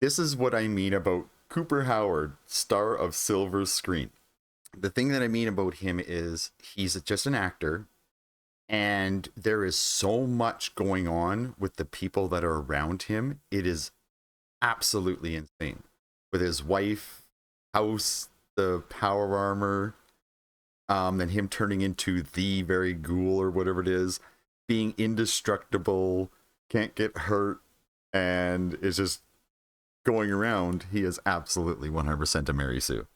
This is what I mean about Cooper Howard, star of Silver Screen. The thing that I mean about him is he's just an actor, and there is so much going on with the people that are around him. It is absolutely insane. With his wife, house, the power armor, then him turning into the very ghoul or whatever it is, being indestructible, can't get hurt, and is just going around. He is absolutely 100% a Mary Sue.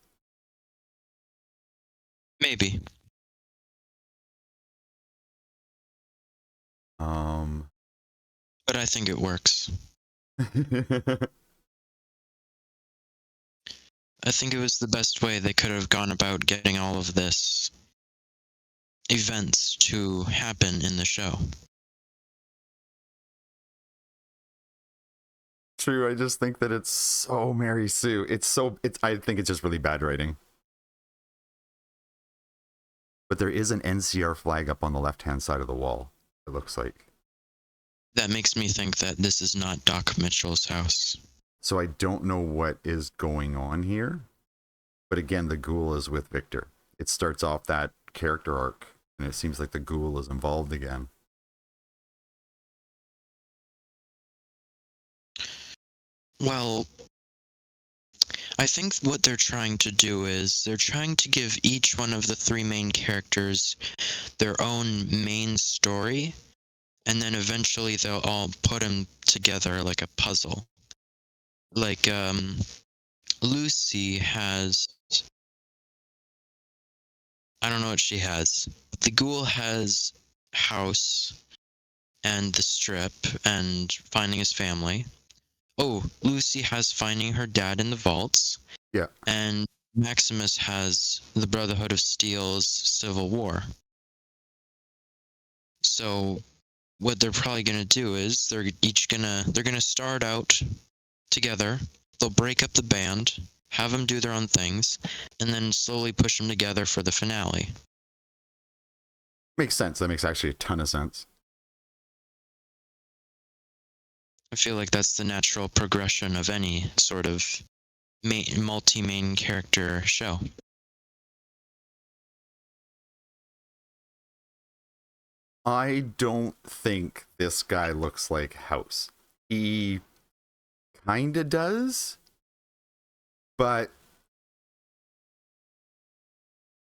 Maybe. Um, But I think it works. I think it was the best way they could have gone about getting all of this events to happen in the show. True, I just think that it's so Mary Sue. I think it's just really bad writing. But there is an NCR flag up on the left-hand side of the wall, it looks like. That makes me think that this is not Doc Mitchell's house. So I don't know what is going on here. But again, the ghoul is with Victor. It starts off that character arc, and it seems like the ghoul is involved again. Well, I think what they're trying to do is they're trying to give each one of the three main characters their own main story, and then eventually they'll all put them together like a puzzle. Like, Lucy has. I don't know what she has. The ghoul has house and the strip and finding his family. Oh, Lucy has finding her dad in the vaults. Yeah. And Maximus has the Brotherhood of Steel's Civil War. So what they're probably gonna do is they're gonna start out together. They'll break up the band, have them do their own things, and then slowly push them together for the finale. Makes sense. That makes actually a ton of sense. I feel like that's the natural progression of any sort of multi-main character show. I don't think this guy looks like House. He kinda does, but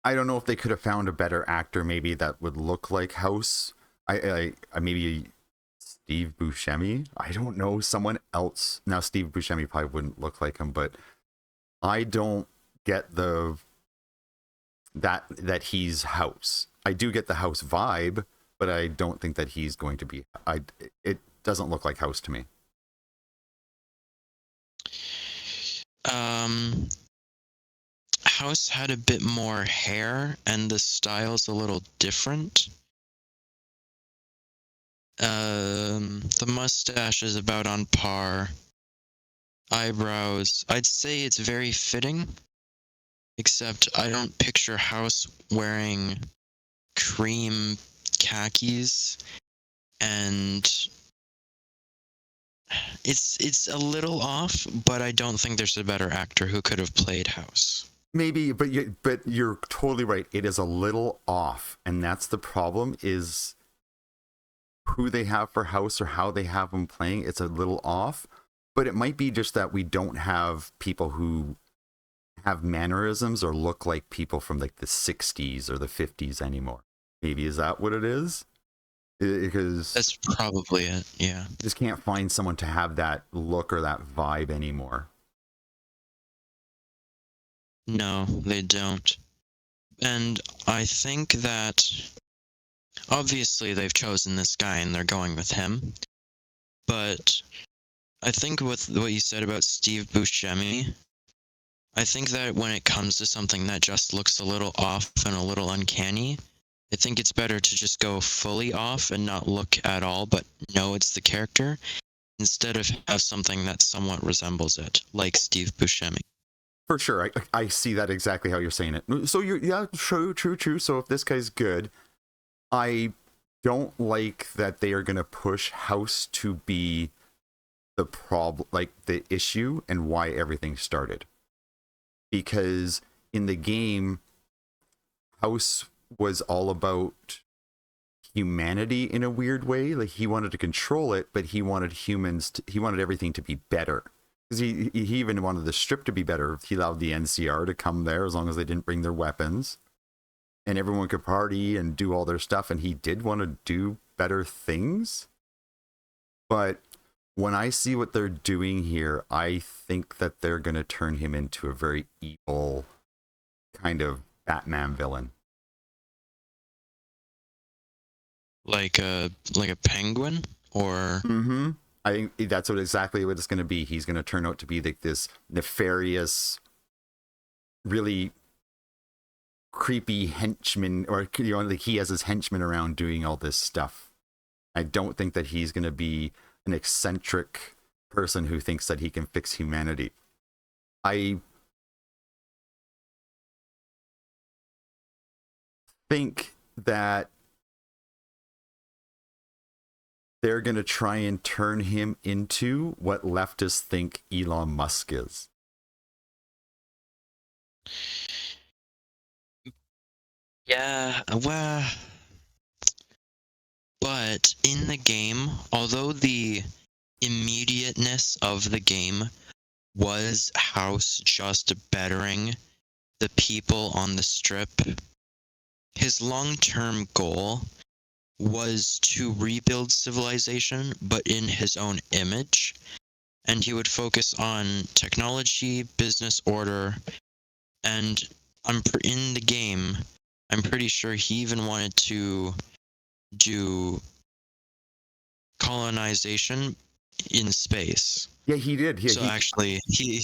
I don't know if they could have found a better actor maybe that would look like House. I maybe Steve Buscemi. I don't know, someone else. Now Steve Buscemi probably wouldn't look like him, but I don't get that he's House. I do get the House vibe, but I don't think that he's going to be. It doesn't look like House to me. House had a bit more hair, and the style's a little different. The mustache is about on par. Eyebrows, I'd say it's very fitting, except I don't picture House wearing cream khakis, and it's a little off, but I don't think there's a better actor who could have played House. Maybe, but you're totally right. It is a little off, and that's the problem. Is who they have for House or how they have him playing. It's a little off, but it might be just that we don't have people who have mannerisms or look like people from like the 60s or the 50s anymore. Maybe is that what it is? Because That's probably it, yeah. you just can't find someone to have that look or that vibe anymore. No, they don't. And I think that obviously they've chosen this guy and they're going with him. But I think with what you said about Steve Buscemi, I think that when it comes to something that just looks a little off and a little uncanny, I think it's better to just go fully off and not look at all, but know it's the character, instead of have something that somewhat resembles it, like Steve Buscemi. For sure, I see that exactly how you're saying it. So yeah, true. So if this guy's good, I don't like that they are going to push House to be the problem, like the issue and why everything started. Because in the game, House was all about humanity in a weird way. Like he wanted to control it, but he wanted he wanted everything to be better. Because he even wanted the strip to be better. He allowed the NCR to come there as long as they didn't bring their weapons. And everyone could party and do all their stuff. And he did want to do better things. But when I see what they're doing here, I think that they're going to turn him into a very evil kind of Batman villain. Like a penguin, or Mm-hmm. I think that's exactly what it's going to be. He's going to turn out to be like this nefarious, really creepy henchman, or like he has his henchmen around doing all this stuff. I don't think that he's going to be an eccentric person who thinks that he can fix humanity. I think that they're going to try and turn him into what leftists think Elon Musk is. yeah, well, but in the game, although the immediateness of the game was House just bettering the people on the strip, his long-term goal was to rebuild civilization, but in his own image. And he would focus on technology, business order, and in the game, I'm pretty sure he even wanted to do colonization in space. Yeah, he did. Yeah, So actually, he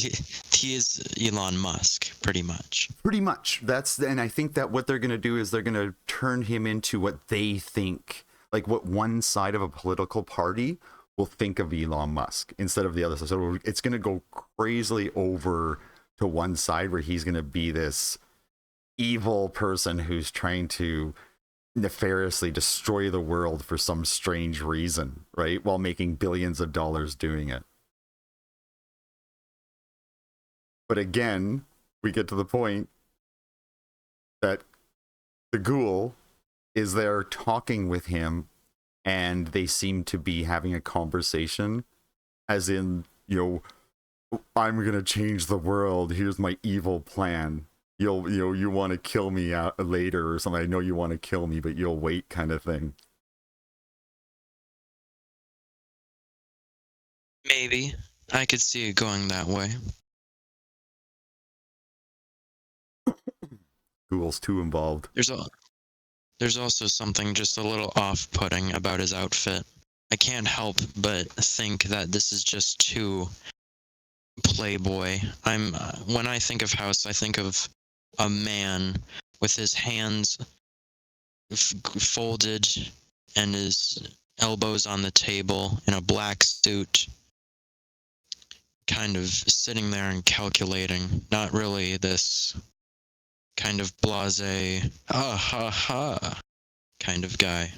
is Elon Musk, pretty much. pretty much. And I think that what they're going to do is they're going to turn him into what they think, like what one side of a political party will think of Elon Musk instead of the other side. So it's going to go crazily over to one side where he's going to be this evil person who's trying to nefariously destroy the world for some strange reason, right? While making billions of dollars doing it. But again, we get to the point that the ghoul is there talking with him, and they seem to be having a conversation as in, I'm going to change the world. Here's my evil plan. You want to kill me later or something. I know you want to kill me, but you'll wait, kind of thing. Maybe. I could see it going that way. Ghoul's too involved. There's also something just a little off-putting about his outfit. I can't help but think that this is just too playboy. When I think of House, I think of a man with his hands folded and his elbows on the table in a black suit, kind of sitting there and calculating. Not really this kind of blasé, ha ha ha kind of guy.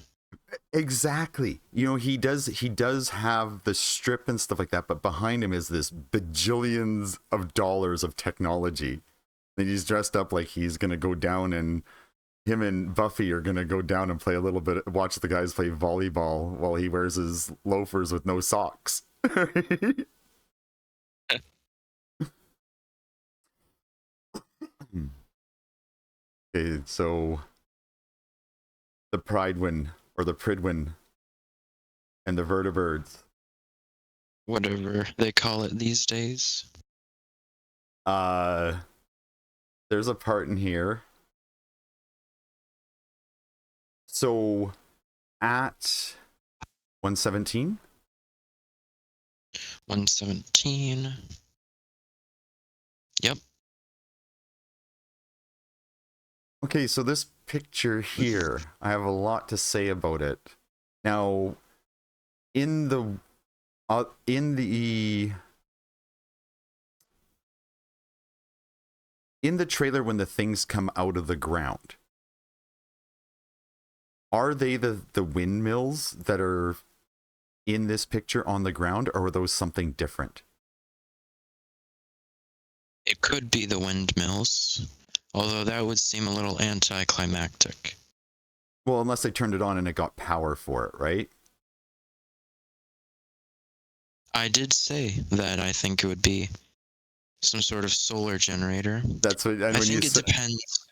Exactly. He does have the strip and stuff like that, but behind him is this bajillions of dollars of technology. And he's dressed up like he's gonna go down, and him and Buffy are gonna go down and play a little bit, watch the guys play volleyball while he wears his loafers with no socks. Okay, so the Pridewin or the Pridwin and the vertibirds. Whatever they call it these days. There's a part in here. So at 117. 117. Yep. Okay, so this picture here, I have a lot to say about it. Now, in the trailer when the things come out of the ground, are they the windmills that are in this picture on the ground, or were those something different? It could be the windmills, although that would seem a little anticlimactic. Well, unless they turned it on and it got power for it, right? I did say that I think it would be some sort of solar generator. That's what. And I when you think it said, depends.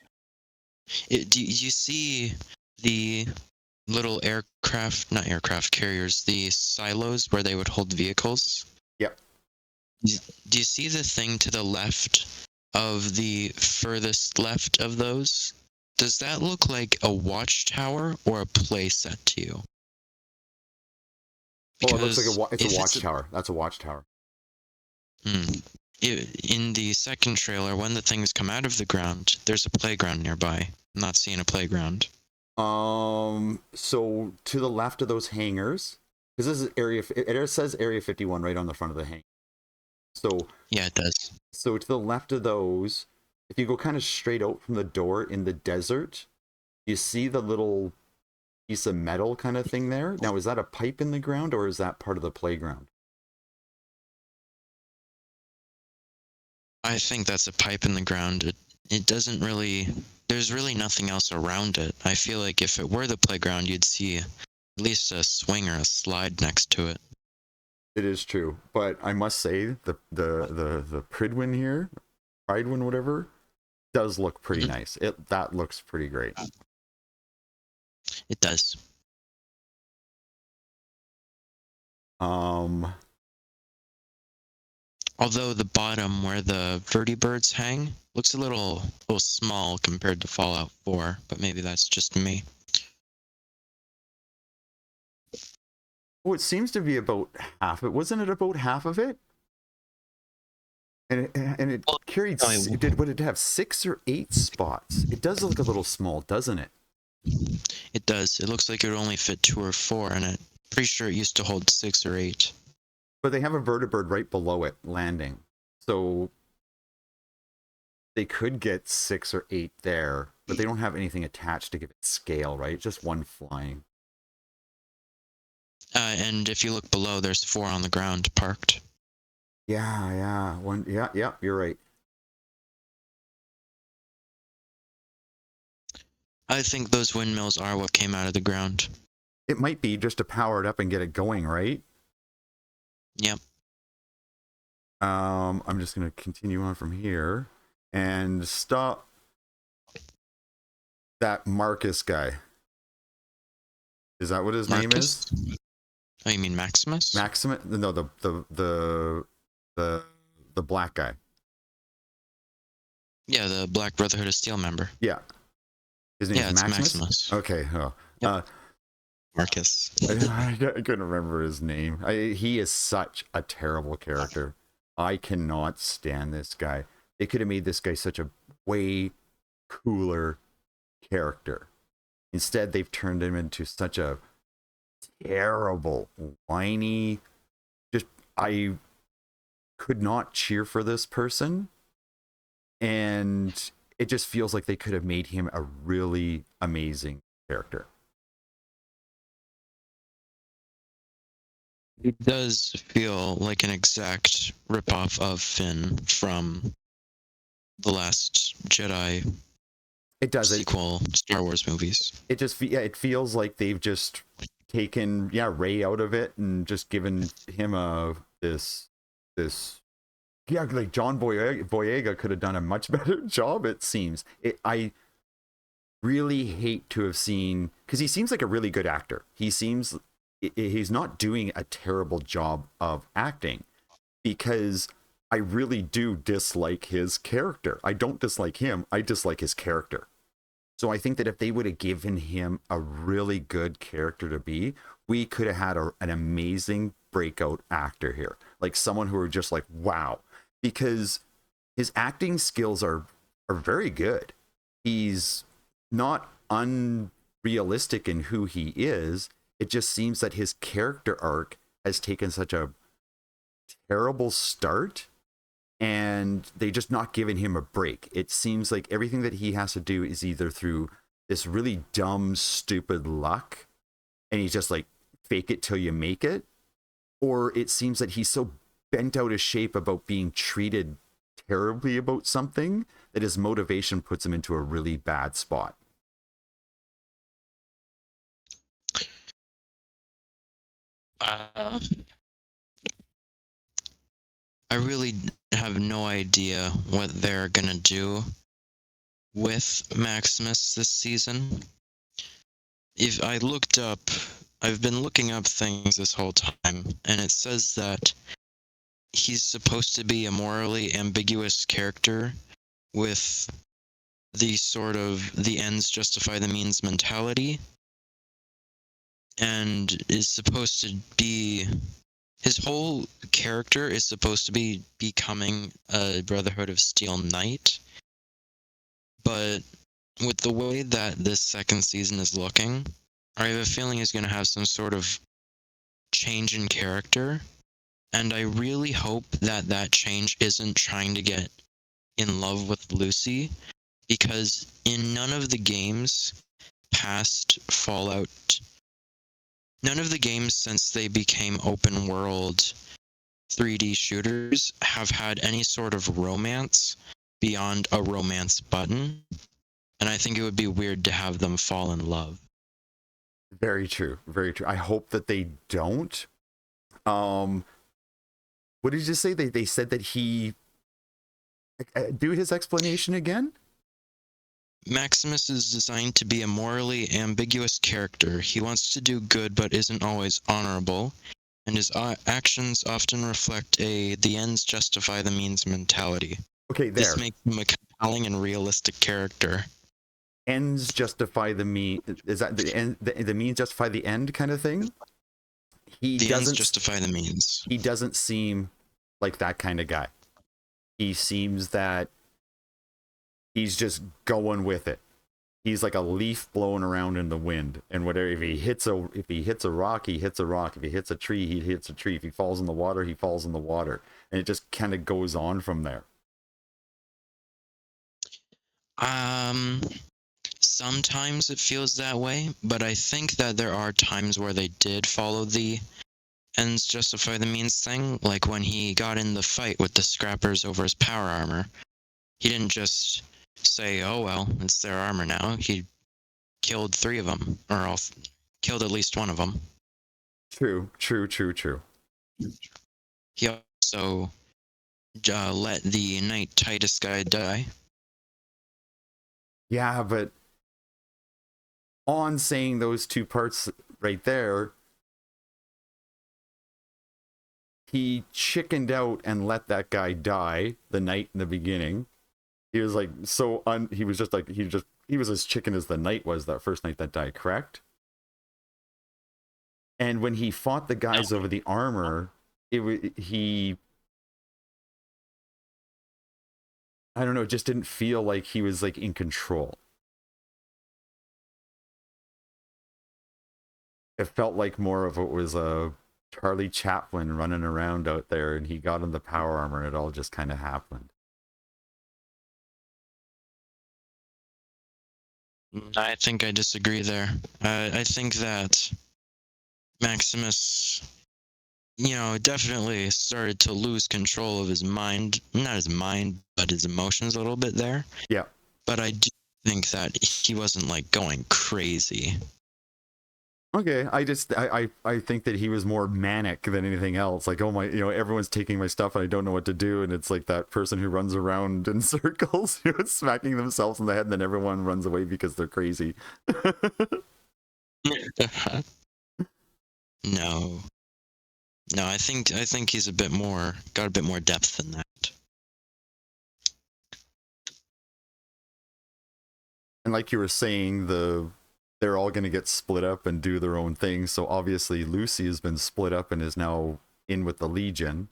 Do you see the little aircraft, not aircraft carriers, the silos where they would hold vehicles? yep. Do you see the thing to the left of the furthest left of those? Does that look like a watchtower or a playset to you? Oh, it looks like Because it's a if watchtower. That's a watchtower. in the second trailer, when the things come out of the ground, there's a playground nearby. I'm not seeing a playground. So to the left of those hangars, because this is it says Area 51 right on the front of the hangar. So Yeah, it does. so to the left of those, if you go kind of straight out from the door in the desert, you see the little piece of metal kind of thing there. Now, is that a pipe in the ground or is that part of the playground? I think that's a pipe in the ground. It doesn't really. There's really nothing else around it. I feel like if it were the playground, you'd see at least a swing or a slide next to it. It is true, but I must say the Pridwin here, Pridwin, whatever, does look pretty nice. That looks pretty great. It does. Although the bottom where the vertibirds hang looks a little small compared to Fallout 4, but maybe that's just me. Oh, it seems to be about half. It wasn't it about half of it, and it carried. Would it have 6 or 8 spots? It does look a little small, doesn't it? It does. It looks like it would only fit 2 or 4, and I'm pretty sure it used to hold 6 or 8. But they have a vertibird right below it landing, so they could get 6 or 8 there, but they don't have anything attached to give it scale, right? Just one flying. And if you look below, there's 4 on the ground parked. Yeah, one. Yeah, you're right. I think those windmills are what came out of the ground. It might be just to power it up and get it going, right? Yep. I'm just gonna continue on from here and stop that Marcus guy. Is that what his name is? Oh, you mean Maximus? Maximus? No, the black guy. Yeah, the Black Brotherhood of Steel member. Yeah. His name is Maximus. Okay. Oh. Yep. Marcus. I couldn't remember his name. He is such a terrible character. I cannot stand this guy. They could have made this guy such a way cooler character. Instead, they've turned him into such a terrible, whiny. I could not cheer for this person. And it just feels like they could have made him a really amazing character. It does feel like an exact ripoff of Finn from the Last Jedi. It does. Sequel Star Wars movies. It just it feels like they've just taken Rey out of it and just given him this like John Boyega could have done a much better job. It seems. I really hate to have seen, because he seems like a really good actor. He's not doing a terrible job of acting, because I really do dislike his character. I don't dislike him. I dislike his character. So I think that if they would have given him a really good character to be, we could have had an amazing breakout actor here. Like someone who are just like, wow. Because his acting skills are very good. He's not unrealistic in who he is. It just seems that his character arc has taken such a terrible start, and they just not giving him a break. It seems like everything that he has to do is either through this really dumb, stupid luck, and he's just like, fake it till you make it, or it seems that he's so bent out of shape about being treated terribly about something that his motivation puts him into a really bad spot. Uh, I really have no idea what they're gonna do with Maximus this season. If I looked up, I've been looking up things this whole time, and it says that he's supposed to be a morally ambiguous character with the sort of the ends justify the means mentality, and is supposed to be his whole character is supposed to be becoming a Brotherhood of Steel Knight. But with the way that this second season is looking, I have a feeling he's going to have some sort of change in character. And I really hope that that change isn't trying to get in love with Lucy, because in none of the games past Fallout, none of the games since they became open world 3D shooters have had any sort of romance beyond a romance button. And I think it would be weird to have them fall in love. Very true. Very true. I hope that they don't. What did you say? They said that he do his explanation again? Maximus is designed to be a morally ambiguous character. He wants to do good but isn't always honorable, and his actions often reflect a the ends justify the means mentality. Okay, This there. makes him a compelling and realistic character. Ends justify the mean. Is that the end? The means justify the end kind of thing? He The ends doesn't. justify the means. He doesn't seem like that kind of guy. He seems that he's just going with it. He's like a leaf blowing around in the wind, and whatever. If he hits a rock, he hits a rock. If he hits a tree, he hits a tree. If he falls in the water, he falls in the water, and it just kind of goes on from there. Um, Sometimes it feels that way, but I think that there are times where they did follow the ends justify the means thing, like when he got in the fight with the scrappers over his power armor. He didn't just say, "Oh well, it's their armor now." He killed 3 of them, or killed at least 1 of them. True, true, true, true. He also let the Knight Titus guy die. Yeah, but on saying those two parts right there, he chickened out and let that guy die, the knight in the beginning. He was like he was just like he was as chicken as the knight was that first night that died, correct? And when he fought the guys over the armor, he I don't know, it just didn't feel like he was like in control. It felt like more of it was a Charlie Chaplin running around out there, and he got in the power armor, and it all just kind of happened. I think I disagree there. I think that Maximus, definitely started to lose control of his mind. Not his mind, but his emotions a little bit there. Yeah. But I do think that he wasn't like going crazy. Okay, I think that he was more manic than anything else. Like, oh my, everyone's taking my stuff and I don't know what to do, and it's like that person who runs around in circles, smacking themselves in the head, and then everyone runs away because they're crazy. No, I think he's got a bit more depth than that. And like you were saying, they're all going to get split up and do their own thing. So obviously Lucy has been split up and is now in with the Legion.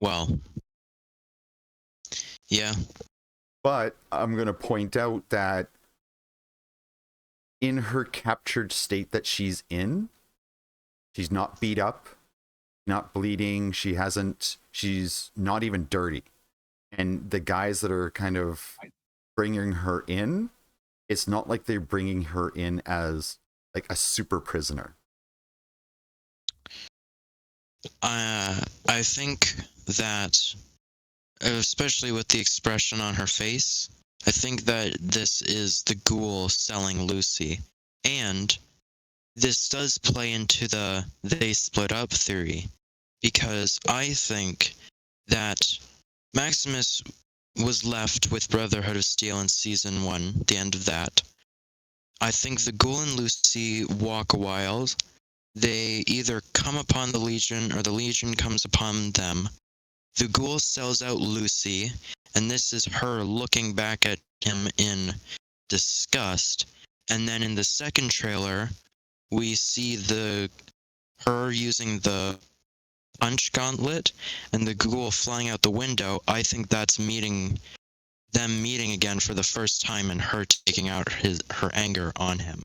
Well, yeah. But I'm going to point out that in her captured state that she's in, she's not beat up, not bleeding. She's not even dirty. And the guys that are kind of bringing her in, it's not like they're bringing her in as like a super prisoner. I think that, especially with the expression on her face, I think that this is the ghoul selling Lucy. And this does play into the they split up theory, because I think that Maximus was left with Brotherhood of Steel in season 1, the end of that. I think the ghoul and Lucy walk a while. They either come upon the Legion or the Legion comes upon them. The ghoul sells out Lucy, and this is her looking back at him in disgust. And then in the second trailer, we see her using the punch gauntlet and the ghoul flying out the window. I think that's them meeting again for the first time and her taking out her anger on him.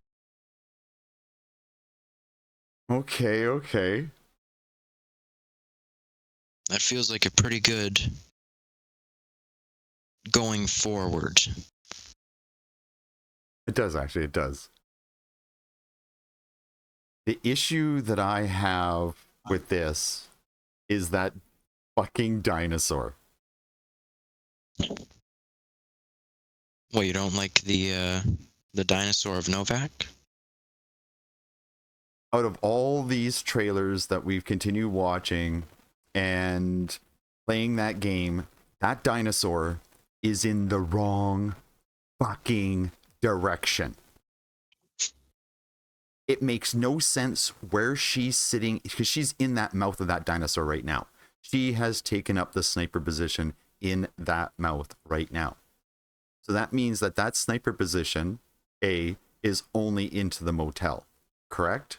Okay, okay. That feels like a pretty good going forward. It does, actually. It does. The issue that I have with this is that fucking dinosaur. Well, you don't like the dinosaur of Novak? Out of all these trailers that we've continued watching and playing that game, that dinosaur is in the wrong fucking direction. It makes no sense where she's sitting, because she's in that mouth of that dinosaur right now. She has taken up the sniper position in that mouth right now. So that means that that sniper position, A, is only into the motel, correct?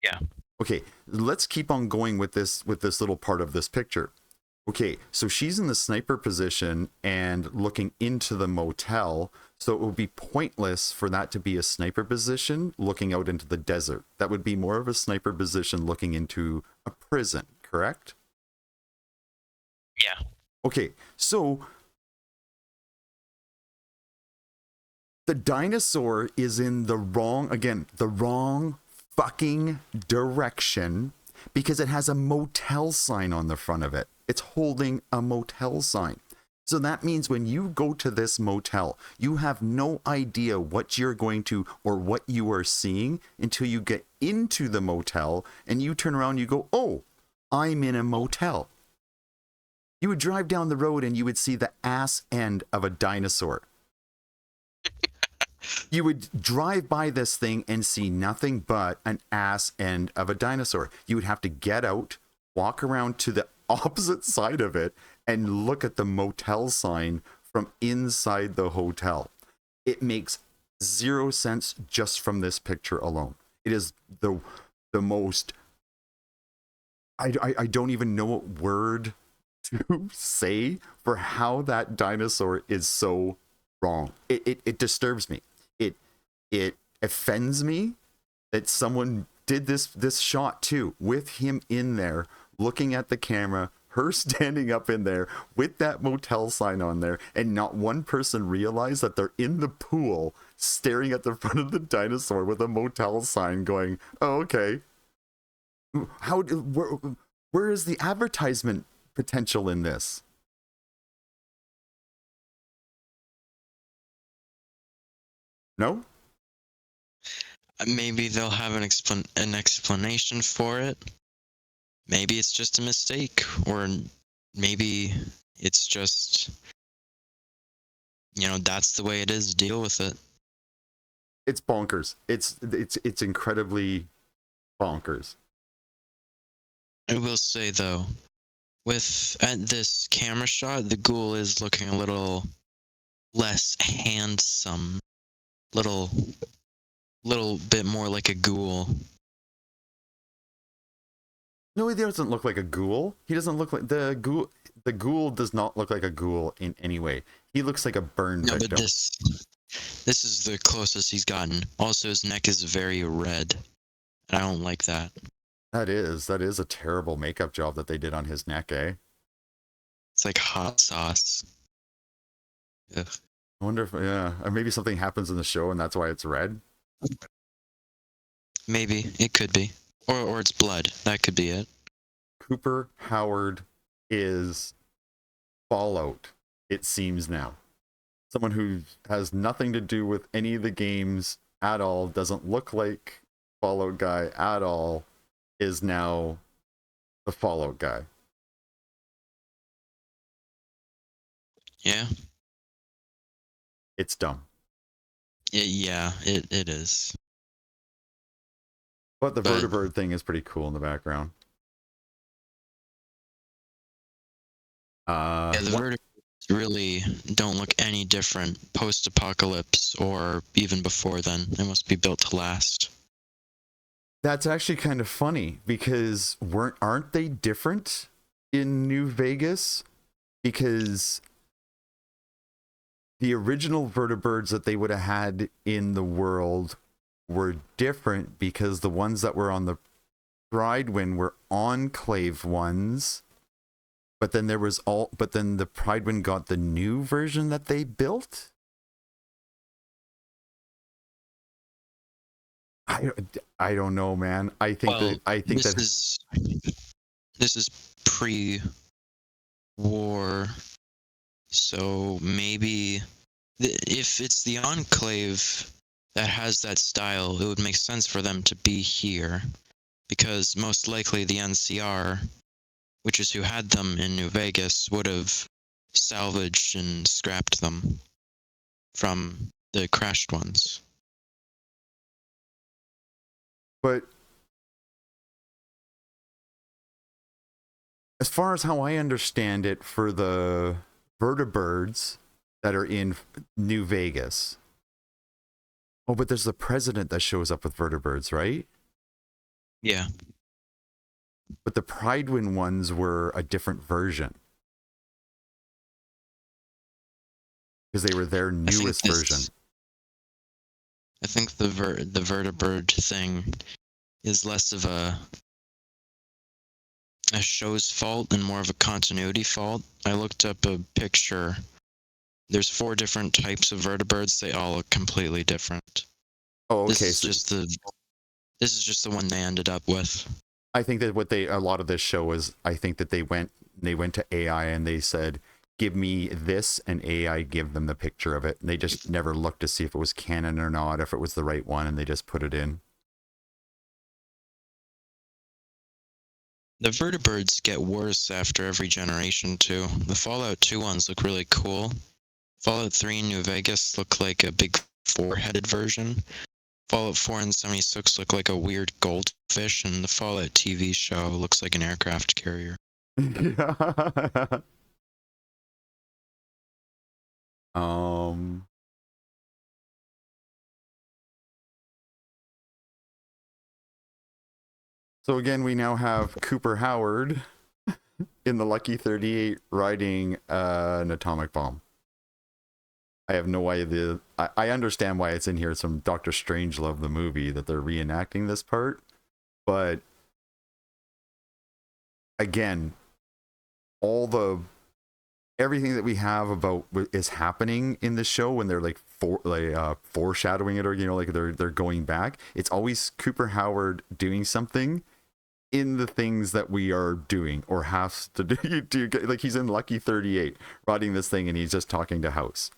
Yeah. Okay, let's keep on going with this little part of this picture. Okay, so she's in the sniper position and looking into the motel, so it would be pointless for that to be a sniper position looking out into the desert. That would be more of a sniper position looking into a prison, correct? Yeah. Okay, so the dinosaur is in the wrong fucking direction because it has a motel sign on the front of it. It's holding a motel sign. So that means when you go to this motel, you have no idea what you're going to or what you are seeing until you get into the motel and you turn around and you go, oh, I'm in a motel. You would drive down the road and you would see the ass end of a dinosaur. You would drive by this thing and see nothing but an ass end of a dinosaur. You would have to get out, walk around to the opposite side of it, and look at the motel sign from inside the hotel. It makes zero sense just from this picture alone. It is the most... I don't even know what word to say for how that dinosaur is so wrong. It disturbs me. It offends me that someone did this shot too, with him in there looking at the camera, her standing up in there with that motel sign on there, and not one person realized that they're in the pool staring at the front of the dinosaur with a motel sign going, oh, okay. Where is the advertisement potential in this? No? Maybe they'll have an explanation for it. Maybe it's just a mistake, or maybe it's just, that's the way it is. Deal with it. It's bonkers. It's incredibly bonkers. I will say though, at this camera shot, the ghoul is looking a little less handsome, little bit more like a ghoul. No, he doesn't look like a ghoul. He doesn't look like the ghoul. The ghoul does not look like a ghoul in any way. He looks like a burn victim. But this is the closest he's gotten. Also, his neck is very red. I don't like that. That is a terrible makeup job that they did on his neck, eh? It's like hot sauce. Ugh. I wonder if, yeah, or maybe something happens in the show and that's why it's red. Maybe. It could be. Or it's blood. That could be it. Cooper Howard is Fallout, it seems now. Someone who has nothing to do with any of the games at all, doesn't look like Fallout guy at all, is now the Fallout guy. Yeah. It's dumb. It is. But the But vertebrate thing is pretty cool in the background. yeah, the vertebrates really don't look any different post-apocalypse or even before then. They must be built to last. That's actually kind of funny because aren't they different in New Vegas? Because the original vertebrates that they would have had in the world were different because the ones that were on the Pridewind were Enclave ones. But then the Pridewind got the new version that they built. I don't know, man. I think this is pre-war, so maybe if it's the Enclave that has that style, it would make sense for them to be here, because most likely the NCR, which is who had them in New Vegas, would have salvaged and scrapped them from the crashed ones. But as far as how I understand it, for the vertebrates that are in New Vegas. Oh, but there's the president that shows up with vertebrates, right? Yeah. But the Pridewind ones were a different version. Because they were their newest version. I think the vertebrate thing is less of a show's fault and more of a continuity fault. I looked up a picture. There's 4 different types of vertebrates. They all look completely different. Oh, okay. This is just the one they ended up with. I think that a lot of this show is, I think that they went to AI and they said, give me this, and AI give them the picture of it. And they just never looked to see if it was canon or not, if it was the right one, and they just put it in. The vertebrates get worse after every generation too. The Fallout 2 ones look really cool. Fallout 3 in New Vegas look like a big 4-headed version. Fallout 4 and 76 look like a weird goldfish, and the Fallout TV show looks like an aircraft carrier. So again, we now have Cooper Howard in the Lucky 38 riding an atomic bomb. I have no idea. I understand why it's in here. It's from Dr. Strangelove, the movie, that they're reenacting this part. But again, everything that we have about is happening in the show when they're like foreshadowing it, or like they're going back. It's always Cooper Howard doing something in the things that we are doing or has to do. Like he's in Lucky 38 riding this thing and he's just talking to House.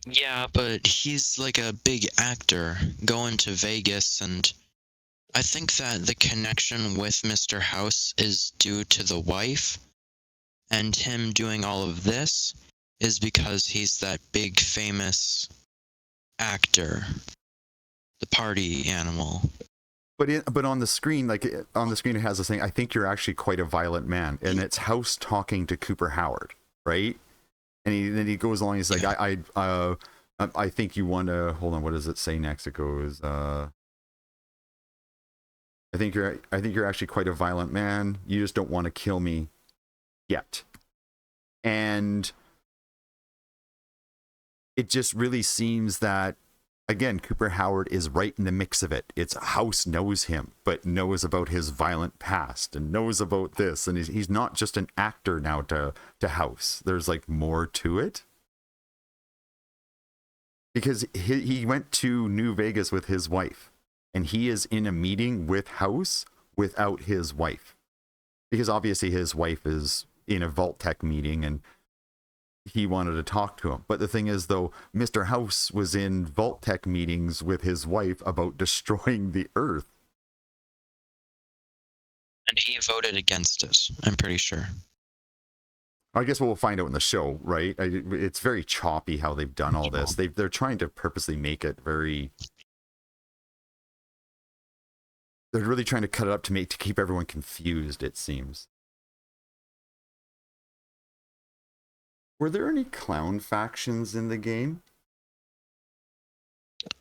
Yeah, but he's like a big actor going to Vegas, and I think that the connection with Mr. House is due to the wife, and him doing all of this is because he's that big famous actor, the party animal. But on the screen, it has this thing. I think you're actually quite a violent man, and it's House talking to Cooper Howard, right? And then he goes along. He's like, yeah. I think you want to hold on. What does it say next? It goes, I think you're actually quite a violent man. You just don't want to kill me yet. And it just really seems that, again, Cooper Howard is right in the mix of it. It's House knows him, but knows about his violent past and knows about this. And he's not just an actor now to House. There's like more to it. Because he went to New Vegas with his wife and he is in a meeting with House without his wife, because obviously his wife is in a Vault Tech meeting and he wanted to talk to him. But the thing is, though, Mr. House was in Vault Tech meetings with his wife about destroying the Earth. And he voted against it, I'm pretty sure. I guess we'll find out in the show, right? It's very choppy how they've done all this. They're trying to purposely make it very. They're really trying to cut it up to keep everyone confused, it seems. Were there any clown factions in the game?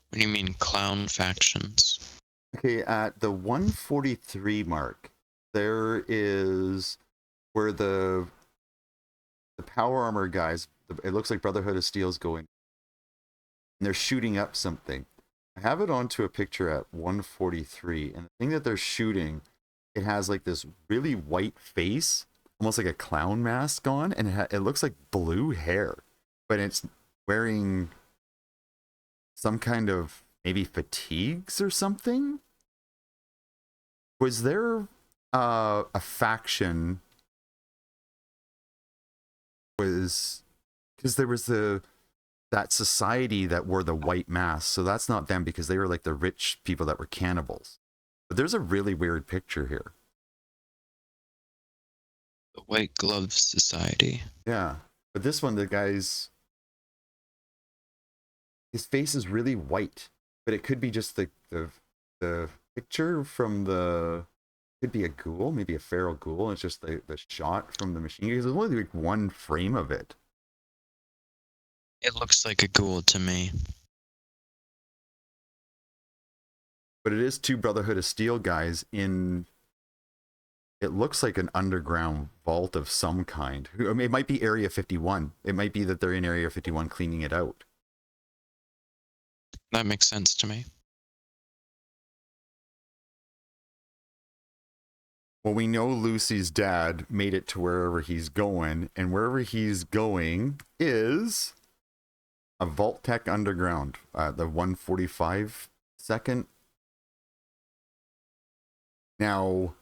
What do you mean clown factions? Okay, at the 143 mark, there is where the power armor guys, it looks like Brotherhood of Steel is going, and they're shooting up something. I have it onto a picture at 143, and the thing that they're shooting, it has like this really white face, almost like a clown mask on, and it looks like blue hair, but it's wearing some kind of maybe fatigues or something. Was there a faction? Was because there was that society that wore the white masks, so that's not them because they were like the rich people that were cannibals. But there's a really weird picture here. The White Glove Society. Yeah, but this one, the guy's his face is really white, but it could be just the picture from the. Could be a ghoul, maybe a feral ghoul. It's just the shot from the machine because there's only like one frame of it. It looks like a ghoul to me. But it is two Brotherhood of Steel guys in. It looks like an underground vault of some kind. I mean, it might be Area 51. It might be that they're in Area 51 cleaning it out. That makes sense to me. Well, we know Lucy's dad made it to wherever he's going, and wherever he's going is a Vault Tech Underground, the 145 second. Now,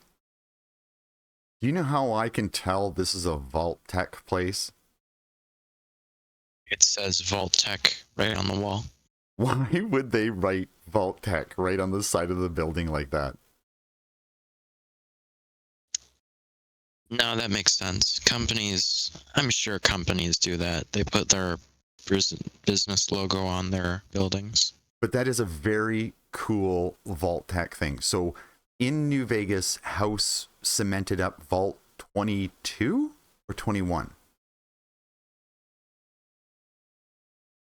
do you know how I can tell this is a Vault Tech place? It says Vault Tech right on the wall. Why would they write Vault Tech right on the side of the building like that? No, that makes sense. Companies, I'm sure companies do that. They put their business logo on their buildings. But that is a very cool Vault Tech thing. So in New Vegas, House cemented up Vault 22 or 21?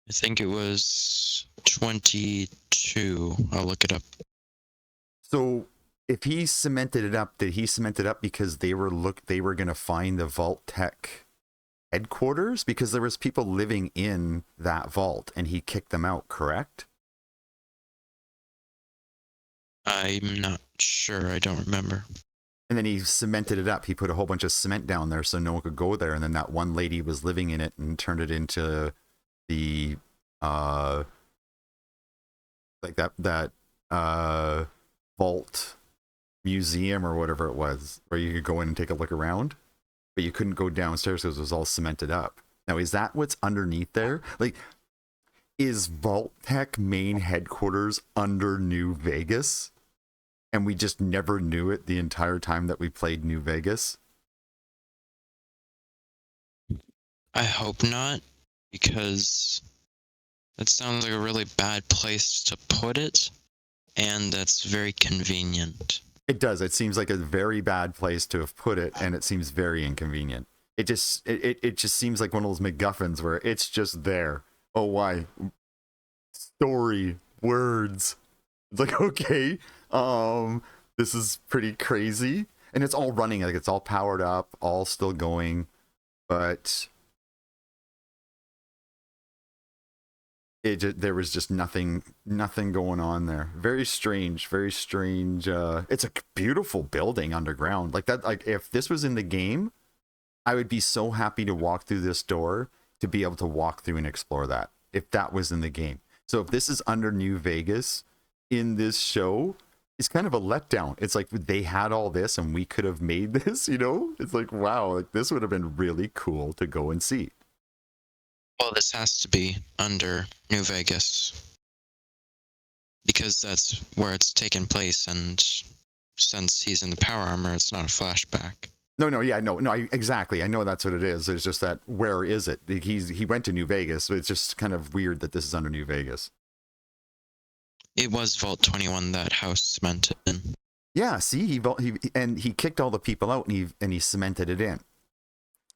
I think it was 22. I'll look it up. So if he cemented it up, did he cement it up because they were going to find the Vault Tech headquarters? Because there was people living in that vault and he kicked them out, correct? I'm not sure. I don't remember. And then he cemented it up. He put a whole bunch of cement down there so no one could go there. And then that one lady was living in it and turned it into the like that vault museum or whatever it was, where you could go in and take a look around, but you couldn't go downstairs because it was all cemented up. Now, is that what's underneath there? Like, is Vault Tech main headquarters under New Vegas? And we just never knew it the entire time that we played New Vegas? I hope not, because that sounds like a really bad place to put it, and that's very convenient. It does. It seems like a very bad place to have put it, and it seems very inconvenient. It just seems like one of those MacGuffins where it's just there. Oh, why? Story, words. It's like, okay, this is pretty crazy, and it's all running, like it's all powered up, all still going, but there was just nothing going on there. Very strange. It's a beautiful building underground like that. Like, if this was in the game, I would be so happy to walk through this door, to be able to walk through and explore that, if that was in the game. So if this is under New Vegas, in this show is kind of a letdown. It's like they had all this and we could have made this, you know? It's like, wow, like this would have been really cool to go and see. Well, this has to be under New Vegas because that's where it's taken place, and since he's in the power armor, it's not a flashback. Exactly. I know that's what it is. It's just that where is it? He went to New Vegas, so it's just kind of weird that this is under New Vegas. It was Vault 21 that House cemented in. Yeah, see, he kicked all the people out and he cemented it in.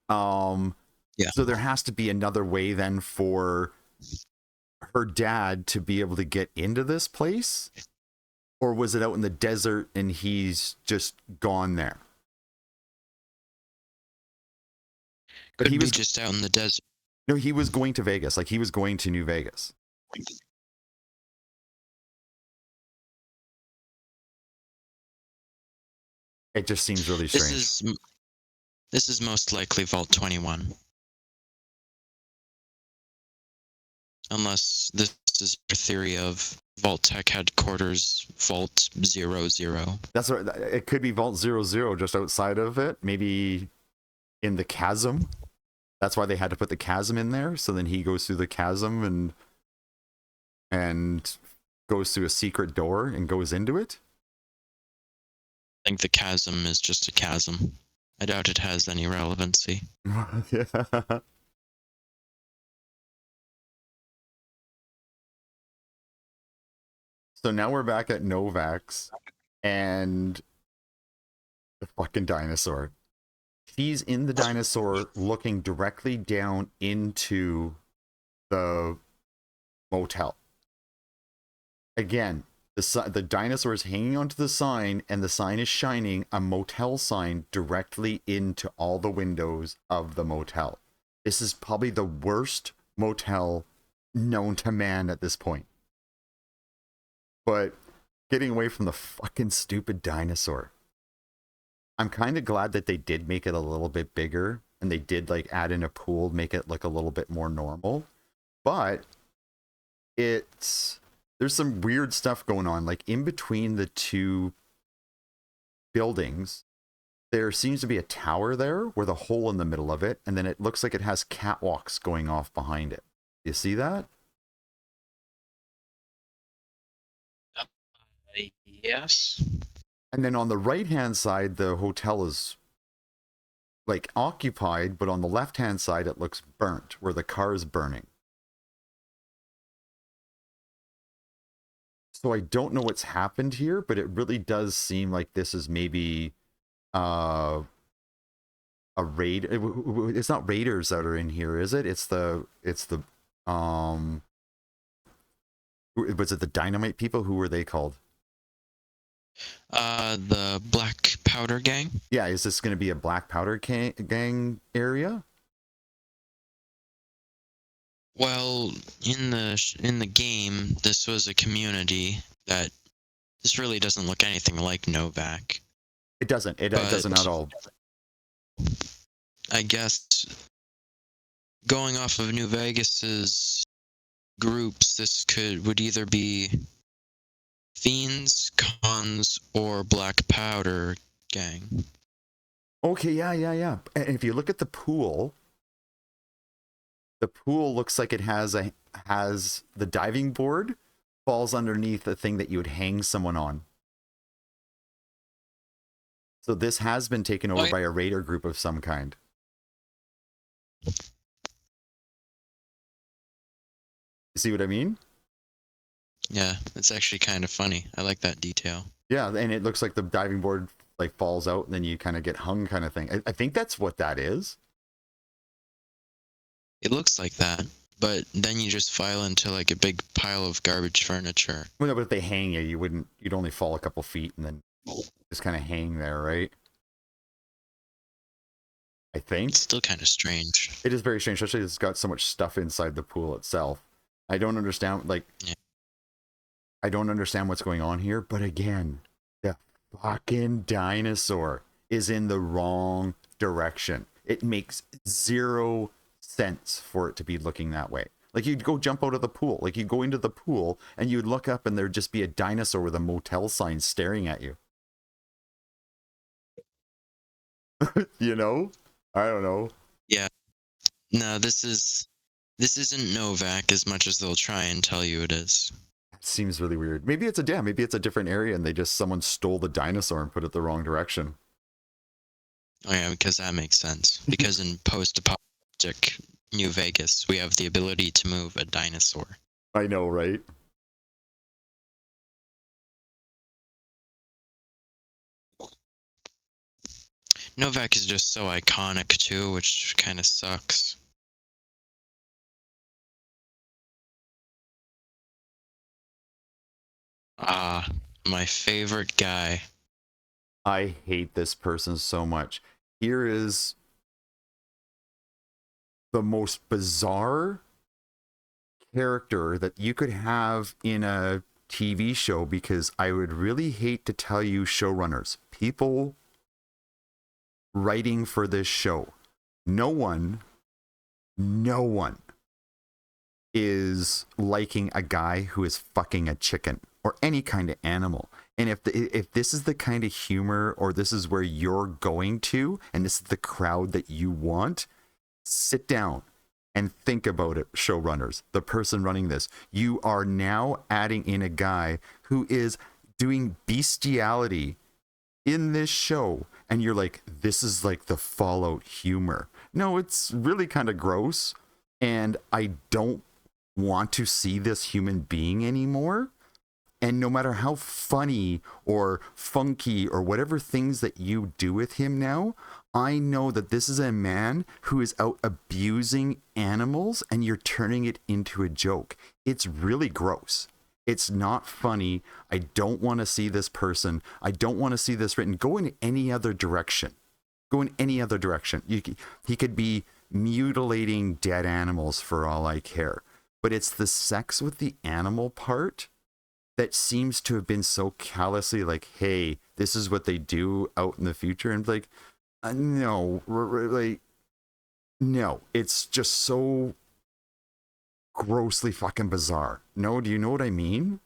Yeah. So there has to be another way then for her dad to be able to get into this place, or was it out in the desert and he's just gone there? But Could he be was just out in the desert. No, he was going to Vegas. Like he was going to New Vegas. It just seems really strange. This is most likely Vault 21. Unless this is your theory of Vault Tech headquarters, Vault 00. That's what it could be. Vault 00 just outside of it, maybe in the chasm. That's why they had to put the chasm in there. So then he goes through the chasm and goes through a secret door and goes into it. I think the chasm is just a chasm. I doubt it has any relevancy. Yeah. So now we're back at Novax and the fucking dinosaur. She's in the dinosaur looking directly down into the motel. Again, the dinosaur is hanging onto the sign, and the sign is shining a motel sign directly into all the windows of the motel. This is probably the worst motel known to man at this point. But getting away from the fucking stupid dinosaur, I'm kind of glad that they did make it a little bit bigger, and they did like add in a pool, make it look a little bit more normal. But there's some weird stuff going on, like in between the two buildings. There seems to be a tower there with a hole in the middle of it, and then it looks like it has catwalks going off behind it. You see that? Yes. And then on the right-hand side, the hotel is like occupied, but on the left-hand side, it looks burnt, where the car is burning. So I don't know what's happened here, but it really does seem like this is maybe a raid. It's not raiders that are in here, is it? It's the was it the dynamite people? Who were they called? The Black Powder Gang. Yeah, is this going to be a Black Powder gang area? Well, in the game, this was a community that this really doesn't look anything like Novak. It doesn't. It doesn't at all. I guess going off of New Vegas's groups, this would either be Fiends, Cons, or Black Powder Gang. Okay, yeah. And if you look at the pool looks like it has the diving board falls underneath the thing that you would hang someone on. So this has been taken over by a raider group of some kind. You see what I mean? Yeah, it's actually kind of funny. I like that detail. Yeah, and it looks like the diving board like falls out and then you kind of get hung kind of thing. I think that's what that is. It looks like that, but then you just file into like a big pile of garbage furniture. Well, no, but if they hang you, you'd only fall a couple feet and then just kind of hang there, right? I think. It's still kind of strange. It is very strange, especially it's got so much stuff inside the pool itself. I don't understand, I don't understand what's going on here, but again, the fucking dinosaur is in the wrong direction. It makes zero sense for it to be looking that way. Like you'd go jump out of the pool. Like you'd go into the pool and you'd look up and there'd just be a dinosaur with a motel sign staring at you. You know? I don't know. Yeah. No, this isn't Novak as much as they'll try and tell you it is. It seems really weird. Maybe it's a dam. Maybe it's a different area and they just someone stole the dinosaur and put it the wrong direction. Oh yeah, because that makes sense. Because in post-apocalyptic New Vegas, we have the ability to move a dinosaur. I know, right? Novak is just so iconic too, which kind of sucks. Ah, my favorite guy. I hate this person so much. Here is the most bizarre character that you could have in a TV show, because I would really hate to tell you, showrunners, people writing for this show, no one is liking a guy who is fucking a chicken or any kind of animal. And if this is the kind of humor, or this is where you're going to, and this is the crowd that you want, sit down and think about it, showrunners, the person running this. You are now adding in a guy who is doing bestiality in this show, and you're like, this is like the Fallout humor. No, it's really kind of gross, and I don't want to see this human being anymore. And no matter how funny or funky or whatever things that you do with him now, I know that this is a man who is out abusing animals and you're turning it into a joke. It's really gross. It's not funny. I don't want to see this person. I don't want to see this written. Go in any other direction. Go in any other direction. He could be mutilating dead animals for all I care. But it's the sex with the animal part that seems to have been so callously like, hey, this is what they do out in the future. And like, no, like, no, it's just so grossly fucking bizarre. No, do you know what I mean?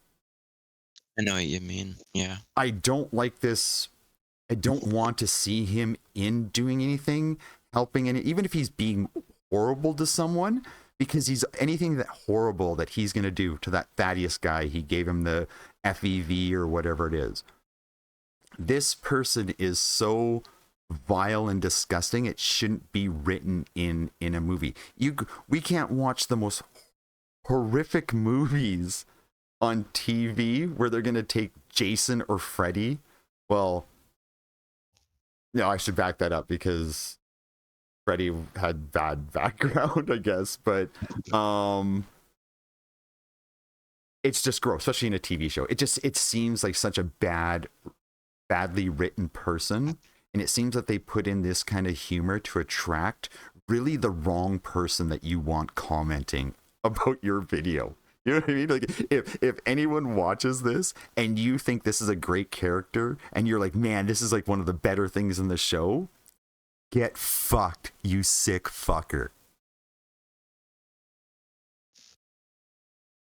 I know what you mean. Yeah. I don't like this. I don't want to see him in doing anything, helping, and even if he's being horrible to someone, because he's anything that horrible that he's going to do to that Thaddeus guy. He gave him the FEV or whatever it is. This person is so vile and disgusting. It shouldn't be written in a movie. We can't watch the most horrific movies on TV where they're going to take Jason or Freddy. Well, no, I should back that up because Freddy had bad background, I guess, but it's just gross, especially in a TV show. It seems like such a badly written person, and it seems that they put in this kind of humor to attract really the wrong person that you want commenting about your video. You know what I mean? Like if anyone watches this and you think this is a great character and you're like, man, this is like one of the better things in the show, get fucked, you sick fucker.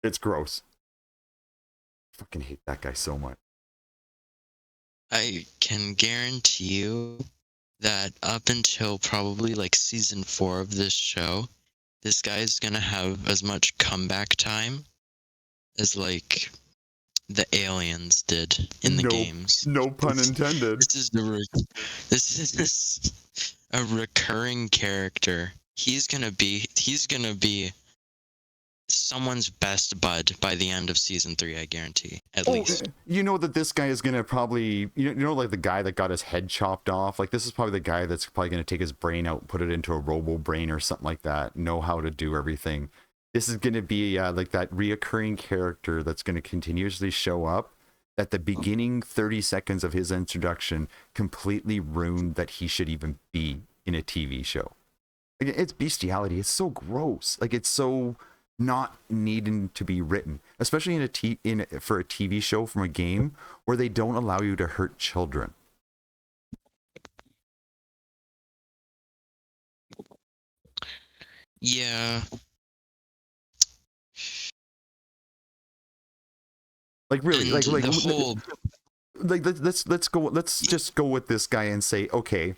It's gross. Fucking hate that guy so much. I can guarantee you that up until probably like season 4 of this show, this guy's gonna have as much comeback time as like the aliens did in the games. No pun intended. This is a recurring character. He's gonna be someone's best bud by the end of season 3, I guarantee. At least. You know that this guy is gonna probably, like the guy that got his head chopped off. Like this is probably the guy that's probably gonna take his brain out, put it into a robo brain or something like that. Know how to do everything. This is gonna be like that reoccurring character that's gonna continuously show up. At the beginning 30 seconds of his introduction, completely ruined that he should even be in a TV show. Like, it's bestiality. It's so gross. Like it's so not needing to be written, especially for a TV show from a game where they don't allow you to hurt children. Yeah. Like really, And the whole let's just go with this guy and say, okay,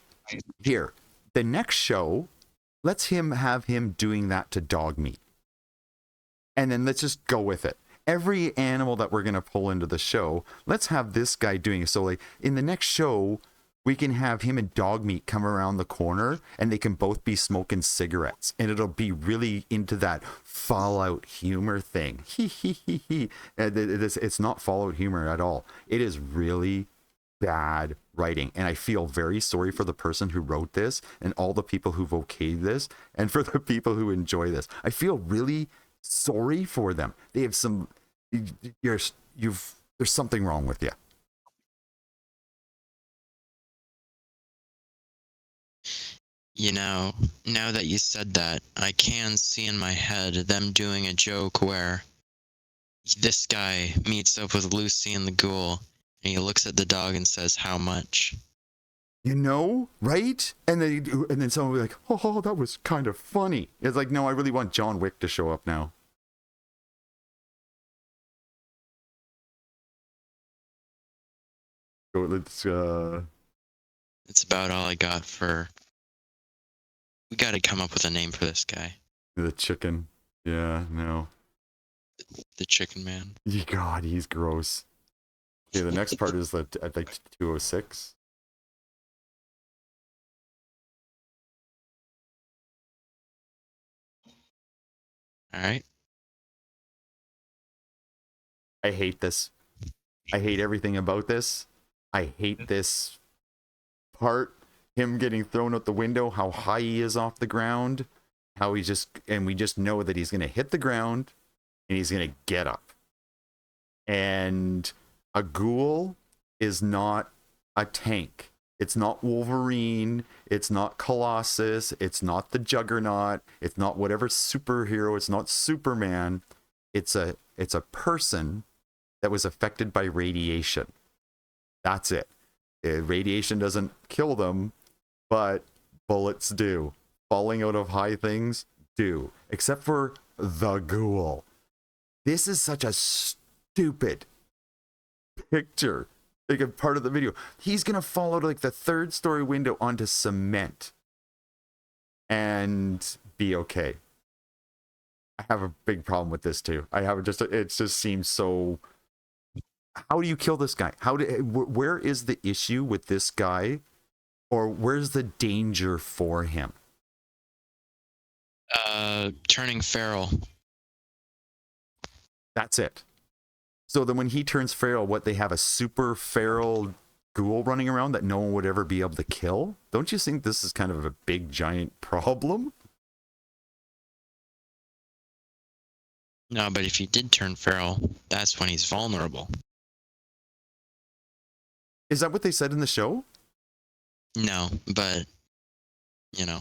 here, the next show, let's have him doing that to dog meat. And then let's just go with it. Every animal that we're going to pull into the show, let's have this guy doing it. So like in the next show, we can have him and dog meat come around the corner and they can both be smoking cigarettes. And it'll be really into that Fallout humor thing. It's not Fallout humor at all. It is really bad writing. And I feel very sorry for the person who wrote this and all the people who've okayed this and for the people who enjoy this. I feel really sorry for them. They have some, there's something wrong with you. You know, now that you said that, I can see in my head them doing a joke where this guy meets up with Lucy and the ghoul, and he looks at the dog and says, "How much?" You know, right? And then someone will be like, "Oh, that was kind of funny." It's like, no, I really want John Wick to show up now. So let's It's about all I got for. We got to come up with a name for this guy. the chicken. Yeah, no. The Chicken Man. God, he's gross. Okay, the next part is at like 206. All right. I hate this. I hate everything about this. I hate this part. Him getting thrown out the window, how high he is off the ground, how he just, and we just know that he's going to hit the ground and he's going to get up. And a ghoul is not a tank. It's not Wolverine. It's not Colossus. It's not the Juggernaut. It's not whatever superhero. It's not Superman. It's a person that was affected by radiation. That's it. Radiation doesn't kill them, but bullets do. Falling out of high things do. Except for the ghoul. This is such a stupid picture. Like a part of the video. He's going to fall out of like the 3rd story window onto cement and be okay. I have a big problem with this too. It just seems so. How do you kill this guy? Where is the issue with this guy? Or where's the danger for him? Turning feral. That's it. So then when he turns feral, they have a super feral ghoul running around that no one would ever be able to kill? Don't you think this is kind of a big, giant problem? No, but if he did turn feral, that's when he's vulnerable. Is that what they said in the show? No, but, you know,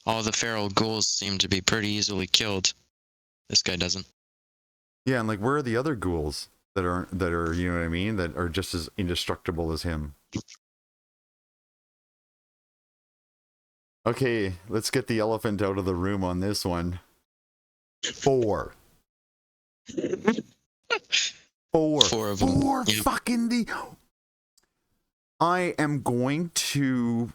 all the feral ghouls seem to be pretty easily killed. This guy doesn't. Yeah, and like, where are the other ghouls that are, you know what I mean, that are just as indestructible as him? Okay, let's get the elephant out of the room on this one. 4. 4. 4 of them. 4 Yep. fucking I am going to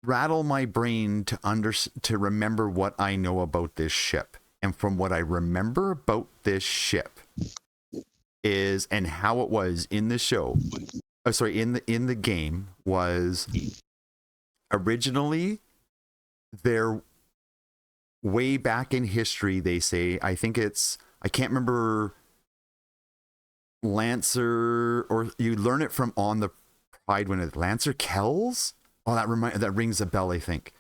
rattle my brain to remember what I know about this ship. And from what I remember about this ship is, and how it was in the show, in the game, was originally there, way back in history, they say, I can't remember, Lancer, or you learn it from on the Pride when it's Lancer Kells. Oh, that rings a bell, I think.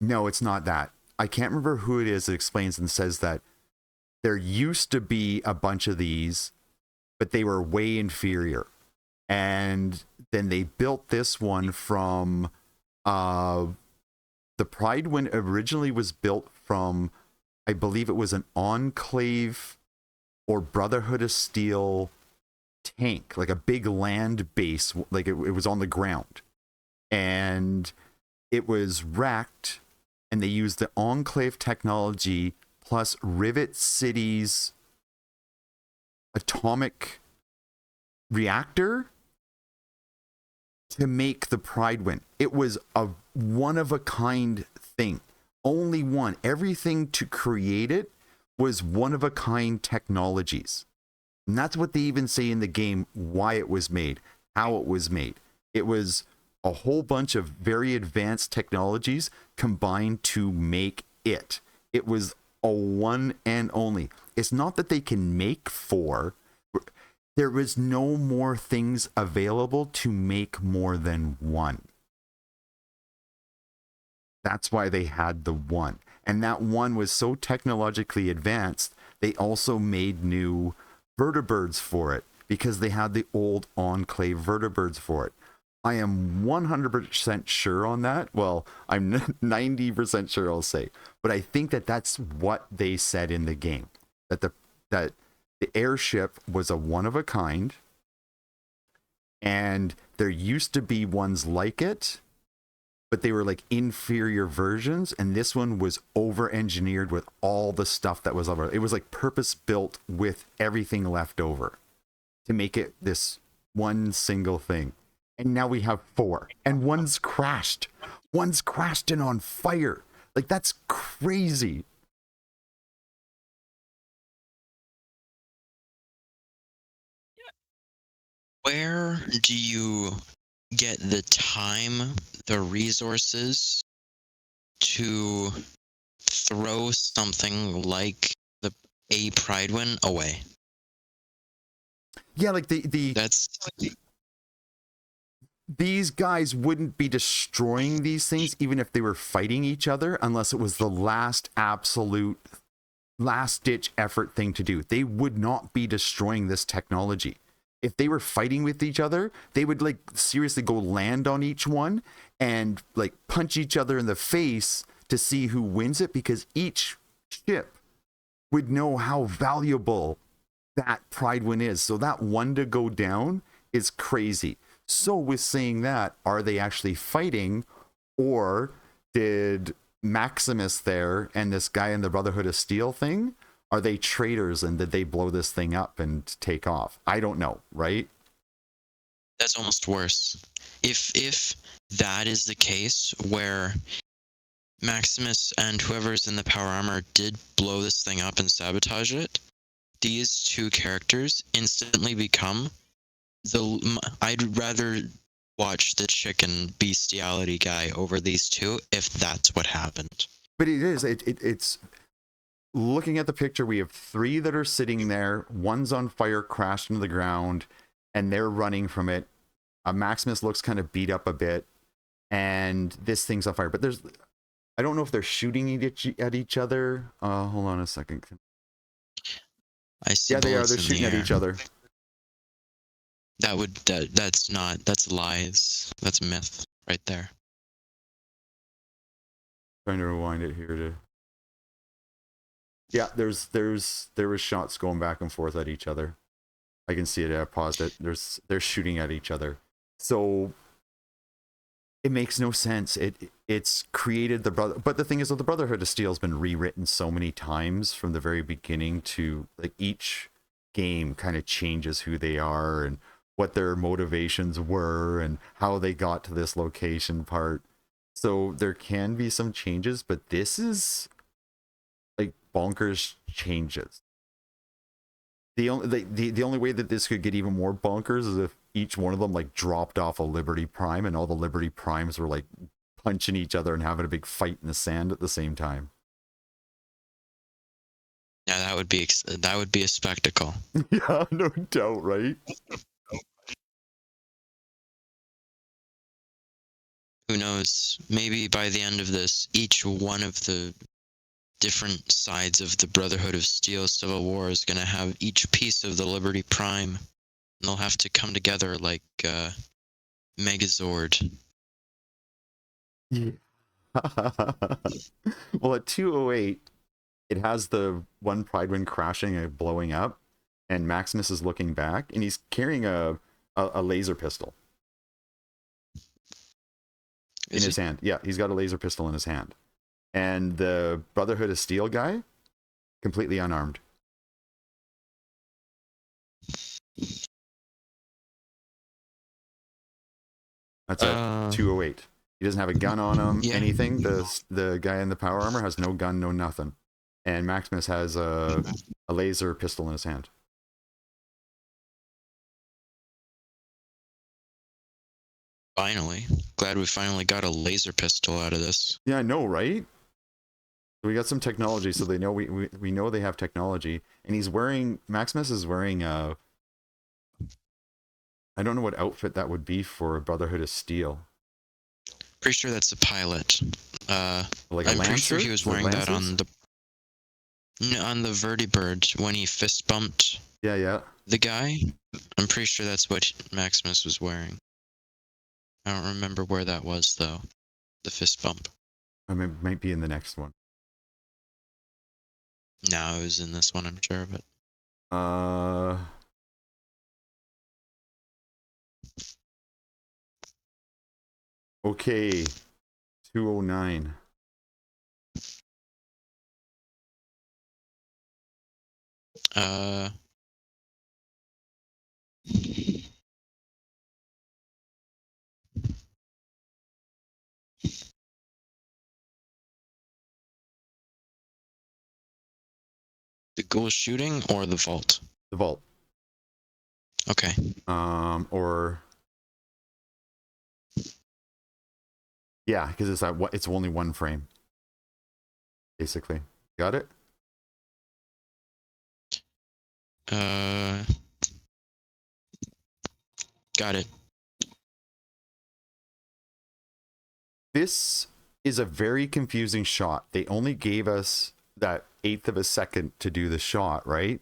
No, it's not that. I can't remember who it is that explains and says that there used to be a bunch of these, but they were way inferior. And then they built this one from the Pride when originally was built from, I believe it was an Enclave or Brotherhood of Steel tank, like a big land base, like it was on the ground. And it was racked, and they used the Enclave technology plus Rivet City's atomic reactor to make the Pride. It was a one of a kind thing. Only one. Everything to create it was one of a kind technologies. And that's what they even say in the game, why it was made, how it was made. It was a whole bunch of very advanced technologies combined to make it. It was a one and only. It's not that they can make four. There was no more things available to make more than one. That's why they had the one. And that one was so technologically advanced, they also made new vertibirds for it because they had the old Enclave vertibirds for it. I am 100% sure on that. Well, I'm 90% sure, I'll say. But I think that that's what they said in the game. That the airship was a one of a kind. And there used to be ones like it, but they were like inferior versions. And this one was over-engineered with all the stuff that was over. It was like purpose-built with everything left over to make it this one single thing. And now we have four, and one's crashed and on fire. Like, that's crazy. Where do you get the time, the resources to throw something like a Pride win away? Yeah, like That's these guys wouldn't be destroying these things even if they were fighting each other, unless it was the last absolute last ditch effort thing to do. They would not be destroying this technology. If they were fighting with each other, they would like seriously go land on each one and like punch each other in the face to see who wins it, because each ship would know how valuable that Pride win is. So that one to go down is crazy. So with saying that, are they actually fighting, or did Maximus there and this guy in the Brotherhood of Steel thing, are they traitors and did they blow this thing up and take off? I don't know, right? that's almost worse. If that is the case, where Maximus and whoever's in the power armor did blow this thing up and sabotage it, these two characters instantly become I'd rather watch the chicken bestiality guy over these two if that's what happened. But it is. It's looking at the picture. We have three that are sitting there. One's on fire, crashed into the ground, and they're running from it. Maximus looks kind of beat up a bit, and this thing's on fire. But I don't know if they're shooting at each other. Hold on a second. I see. Yeah, they are. bullets They're in the shooting at air. each other. That's lies. That's myth right there. Trying to rewind it here to. Yeah, there was shots going back and forth at each other. I can see it. I paused it. They're shooting at each other. So it makes no sense. It's created the brother, but the thing is that the Brotherhood of Steel has been rewritten so many times from the very beginning to like each game kind of changes who they are and what their motivations were and how they got to this location part. So there can be some changes, but this is like bonkers changes. The only way that this could get even more bonkers is if each one of them like dropped off a Liberty Prime and all the Liberty Primes were like punching each other and having a big fight in the sand at the same time. Yeah, that would be a spectacle. Yeah, no doubt, right? Who knows? Maybe by the end of this, each one of the different sides of the Brotherhood of Steel Civil War is going to have each piece of the Liberty Prime, and they'll have to come together like Megazord. Yeah. Well, at 208, it has the one Pride Wind crashing and blowing up, and Maximus is looking back, and he's carrying a laser pistol in his hand. Yeah, he's got a laser pistol in his hand. And the Brotherhood of Steel guy, completely unarmed. That's at 208. He doesn't have a gun on him, Yeah. anything. The guy in the power armor has no gun, no nothing. And Maximus has a laser pistol in his hand. Finally. Glad we finally got a laser pistol out of this. Yeah, I know, right? We got some technology, so they know we know they have technology. And Maximus is wearing I don't know what outfit that would be for a Brotherhood of Steel. Pretty sure that's a pilot. Like a I'm Lancer? pretty sure he was wearing that Lancers? on the Vertibird when he fist bumped Yeah. the guy. I'm pretty sure that's what Maximus was wearing. I don't remember where that was though. The fist bump. I mean, it might be in the next one. No, it was in this one, I'm sure of it. Okay. 209. The ghoul shooting or the vault? The vault. Okay. Or yeah, because it's only one frame. Basically. Got it? Got it. This is a very confusing shot. They only gave us that 1/8 of a second to do the shot, right?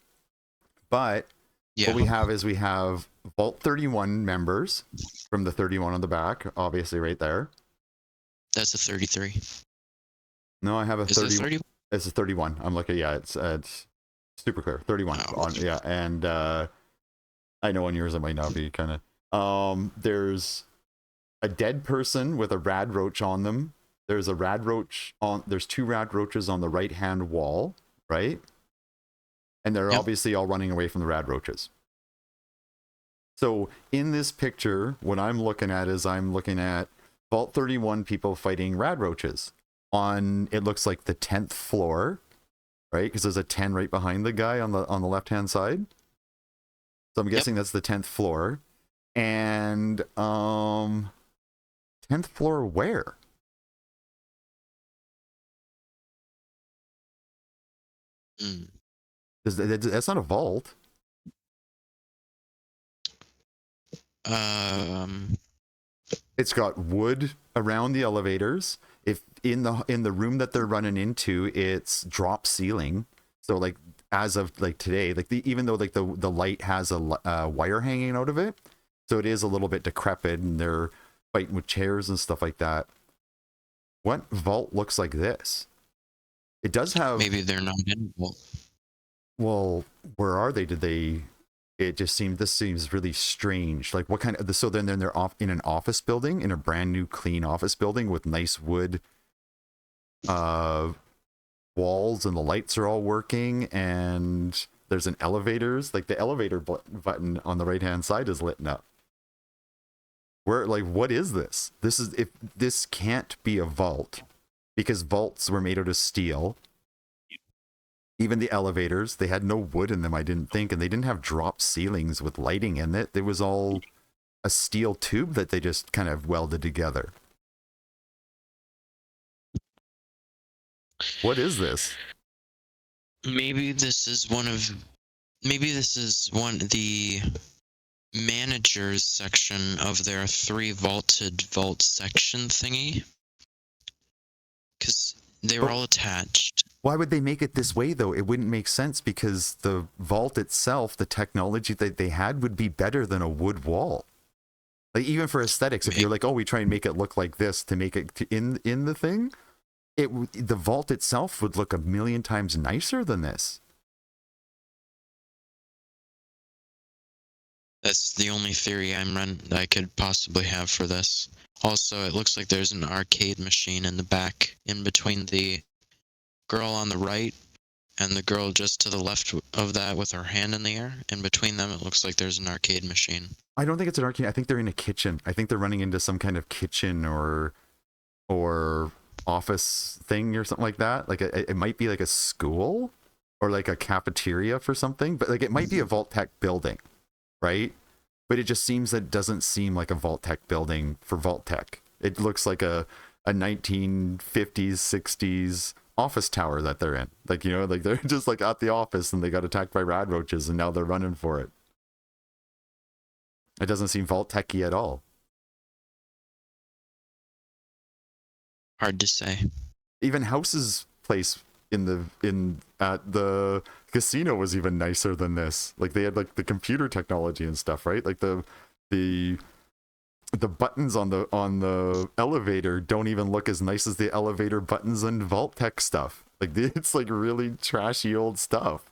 But Yeah. what we have Vault 31 members from the 31 on the back, obviously right there. That's a 33. No, I have a 30. Is it 30? It's a 31. I'm looking, yeah, it's super clear. 31 on, yeah, and I know on yours it might not be kind of. There's a dead person with a rad roach on them. There's two rad roaches on the right hand wall, right? And they're obviously all running away from the rad roaches. So in this picture, what I'm looking at is Vault 31 people fighting rad roaches on, it looks like the 10th floor, right? Because there's a 10 right behind the guy on the left hand side. So I'm guessing that's the 10th floor. And 10th floor where? That's not a vault. It's got wood around the elevators. If in the room that they're running into, it's drop ceiling. So like as of like today, like even though like the light has a wire hanging out of it, so it is a little bit decrepit, and they're fighting with chairs and stuff like that. What vault looks like this? It does have. Maybe they're not in vault. Well, where are they? This seems really strange. Like what kind of, so then they're off in an office building, in a brand new clean office building with nice wood walls, and the lights are all working, and there's an elevators, like the elevator button on the right hand side is lit up. What is this? This can't be a vault, because vaults were made out of steel. Even the elevators, they had no wood in them, I didn't think, and they didn't have drop ceilings with lighting in it. It was all a steel tube that they just kind of welded together. What is this? Maybe this is one of the managers section of their 3 vaulted vault section thingy. Because they were all attached. Why would they make it this way, though? It wouldn't make sense, because the vault itself, the technology that they had, would be better than a wood wall. Like, even for aesthetics, if you're like, oh, we try and make it look like this to make it in the thing, the vault itself would look a million times nicer than this. That's the only theory I could possibly have for this. Also, it looks like there's an arcade machine in the back, in between the girl on the right and the girl just to the left of that with her hand in the air. In between them, it looks like there's an arcade machine. I don't think it's an arcade. I think they're in a kitchen. I think they're running into some kind of kitchen or office thing or something like that. Like it might be like a school or like a cafeteria for something, but like it might be a Vault Tech building, right? But it just seems that it doesn't seem like a Vault Tech building for Vault Tech. It looks like a 1950s, 60s office tower that they're in. Like, you know, like they're just like at the office and they got attacked by rad roaches and now they're running for it. It doesn't seem Vault Techy at all. Hard to say. Even House's place in at the casino was even nicer than this. Like they had like the computer technology and stuff, right? Like the buttons on the elevator don't even look as nice as the elevator buttons and Vault Tech stuff. Like it's like really trashy old stuff.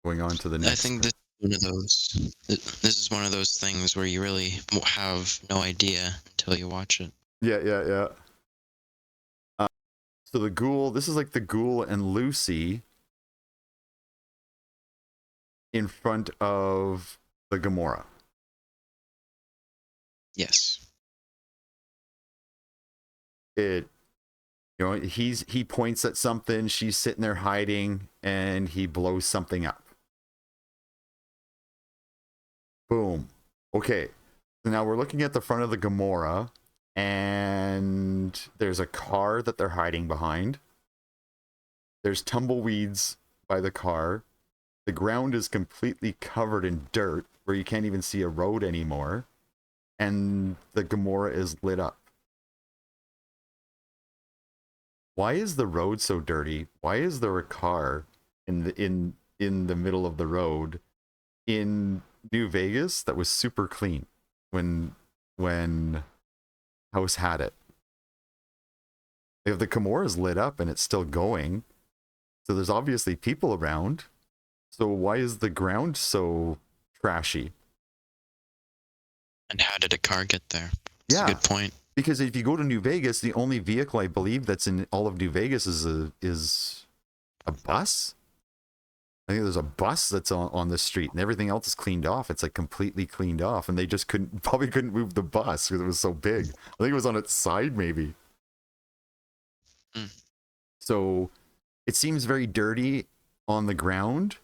Going on to the next. I think this is one of those. This is one of those things where you really have no idea until you watch it. Yeah. So the ghoul. This is like the ghoul and Lucy in front of the Gamora. Yes. It, you know, he points at something, she's sitting there hiding, and he blows something up. Boom. Okay. So now we're looking at the front of the Gamora, and there's a car that they're hiding behind. There's tumbleweeds by the car. The ground is completely covered in dirt where you can't even see a road anymore. And the Gamora is lit up. Why is the road so dirty? Why is there a car in the middle of the road in New Vegas that was super clean when House had it? If the Gamora is lit up and it's still going, so there's obviously people around. So why is the ground so trashy? And how did a car get there? That's Yeah, a good point. because if you go to New Vegas, the only vehicle I believe that's in all of New Vegas is a bus. I think there's a bus that's on the street, and everything else is cleaned off. It's like completely cleaned off, and they just probably couldn't move the bus because it was so big. I think it was on its side, maybe. Mm. So it seems very dirty on the ground,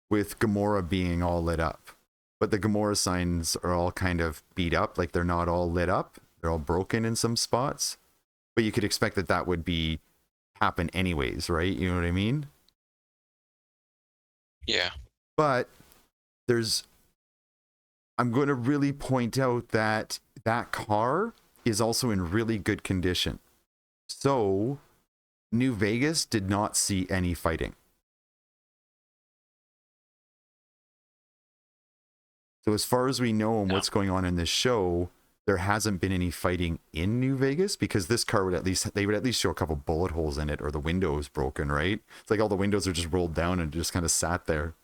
with Gamora being all lit up. But the Gamora signs are all kind of beat up, like they're not all lit up. They're all broken in some spots. But you could expect that would happen anyways, right? You know what I mean? Yeah. But I'm going to really point out that car is also in really good condition. So New Vegas did not see any fighting. So as far as we know and what's going on in this show, there hasn't been any fighting in New Vegas because this car would at least show a couple bullet holes in it or the windows broken, right? It's like all the windows are just rolled down and just kind of sat there.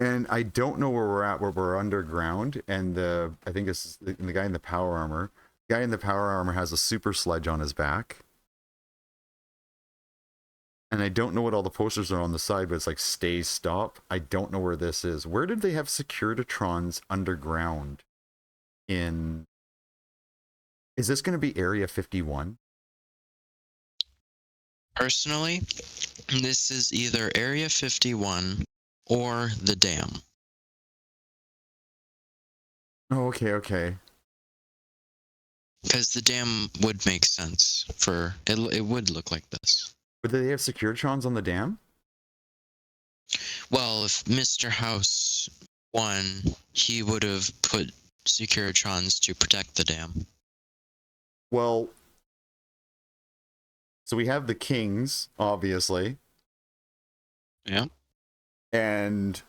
And I don't know where we're at, where we're underground. And I think it's the guy in the power armor. The guy in the power armor has a super sledge on his back. And I don't know what all the posters are on the side, but it's like stay, stop. I don't know where this is. Where did they have Securitrons underground in? Is this going to be Area 51? Personally, this is either Area 51 or the dam. Oh, okay. Because the dam would make sense for it. It would look like this. But do they have Securitrons on the dam? Well, if Mr. House won, he would have put Securitrons to protect the dam. Well, so we have the Kings, obviously. Yeah. And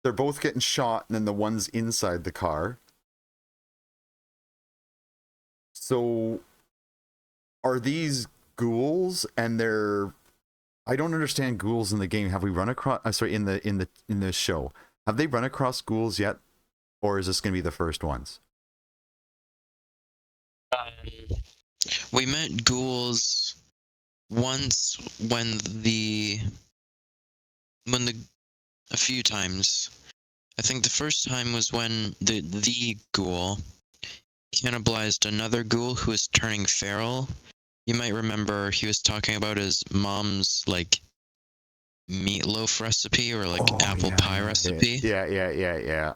they're both getting shot, and then the one's inside the car. So are these ghouls? And I don't understand ghouls in the game. Have we run across in the show? Have they run across ghouls yet or is this going to be the first ones? We met ghouls once when the a few times. I think the first time was when the ghoul cannibalized another ghoul who was turning feral. You might remember he was talking about his mom's like meatloaf recipe or like apple pie recipe. Yeah.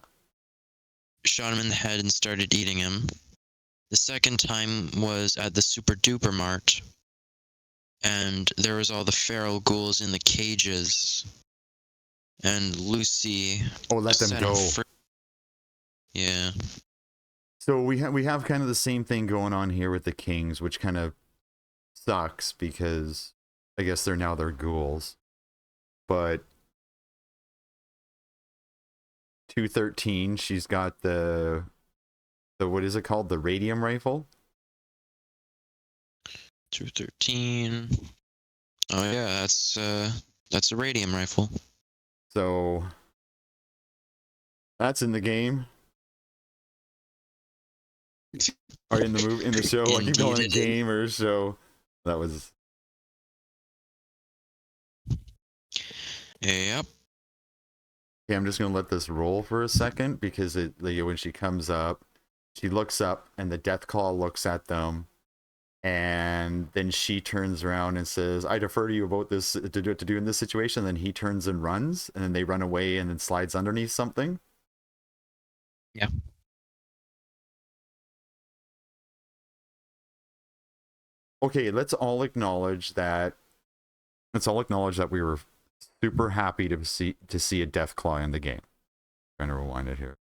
Shot him in the head and started eating him. The second time was at the Super Duper Mart, and there was all the feral ghouls in the cages, and Lucy Let them set go. him free. Yeah. So we have kind of the same thing going on here with the Kings, which kind of sucks because I guess they're ghouls. But 213, she's got the what is it called? The radium rifle. 213. Oh yeah, that's a radium rifle. So that's in the game. Or in the movie, in the show. I keep calling it game or show. That was. Yep. Okay, I'm just gonna let this roll for a second because when she comes up, she looks up and the Deathclaw looks at them, and then she turns around and says, "I defer to you about this to do in this situation." Then he turns and runs, and then they run away and then slides underneath something. Yeah. Okay, let's all acknowledge that. We were super happy to see a Deathclaw in the game. Trying to rewind it here.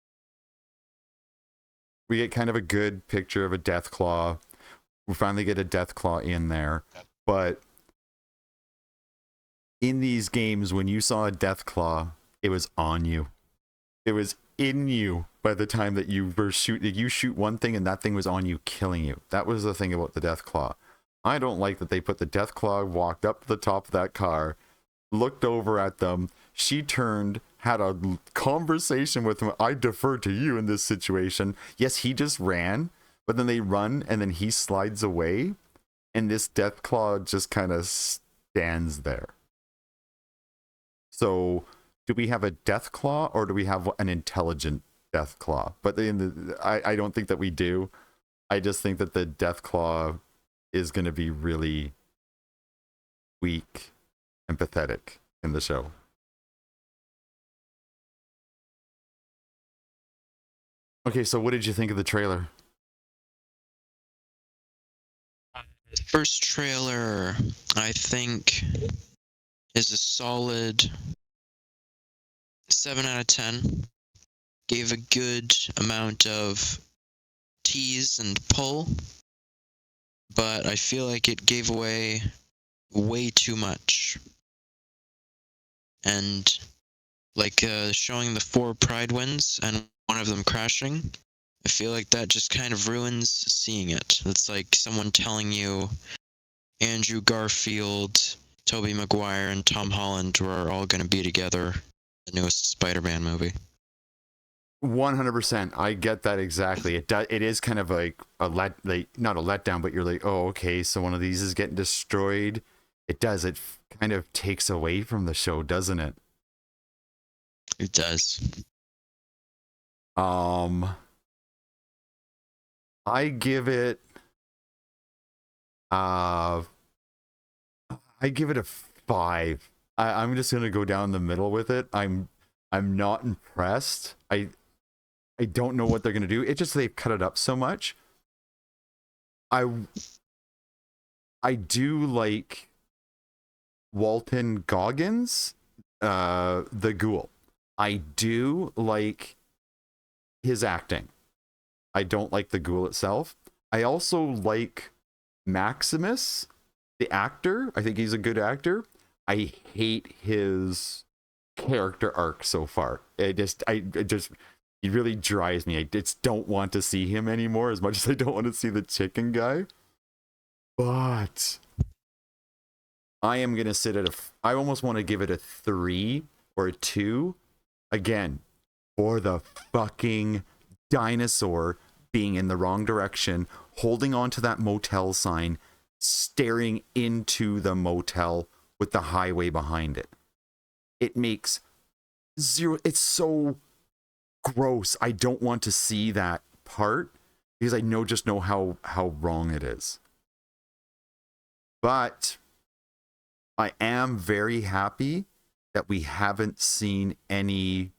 We get kind of a good picture of a Deathclaw. We finally get a Deathclaw in there, but in these games, when you saw a Deathclaw, it was on you. It was in you by the time that you were shooting. You shoot one thing and that thing was on you, killing you. That was the thing about the Deathclaw. I don't like that they put the Deathclaw, walked up to the top of that car, looked over at them. She turned, had a conversation with him. I defer to you in this situation. Yes, he just ran, but then they run and then he slides away. And this Deathclaw just kind of stands there. So do we have a Deathclaw or do we have an intelligent Deathclaw? But I don't think that we do. I just think that the Deathclaw is going to be really weak and pathetic in the show. Okay, so what did you think of the trailer? The first trailer, I think, is a solid 7 out of 10. Gave a good amount of tease and pull, but I feel like it gave away way too much. And like showing the 4 Pride wins and one of them crashing, I feel like that just kind of ruins seeing it. It's like someone telling you Andrew Garfield, Tobey Maguire, and Tom Holland were all going to be together in the newest Spider-Man movie. 100%. I get that exactly. It is kind of like not a letdown, but you're like, oh, okay, so one of these is getting destroyed. It does. It kind of takes away from the show, doesn't it? It does. I give it I give it a 5. I'm just gonna go down the middle with it. I'm not impressed. I don't know what they're gonna do. It's just they've cut it up so much. I do like Walton Goggins, the Ghoul. I do like his acting. I don't like the Ghoul itself. I also like Maximus, the actor. I think he's a good actor. I hate his character arc so far. He really drives me. I just don't want to see him anymore as much as I don't want to see the chicken guy. But I am going to sit at I almost want to give it a 3 or a 2. Again, for the fucking Dinosaur being in the wrong direction, holding onto that motel sign, staring into the motel with the highway behind it. It makes zero. It's so gross. I don't want to see that part because I know how wrong it is. But I am very happy that we haven't seen any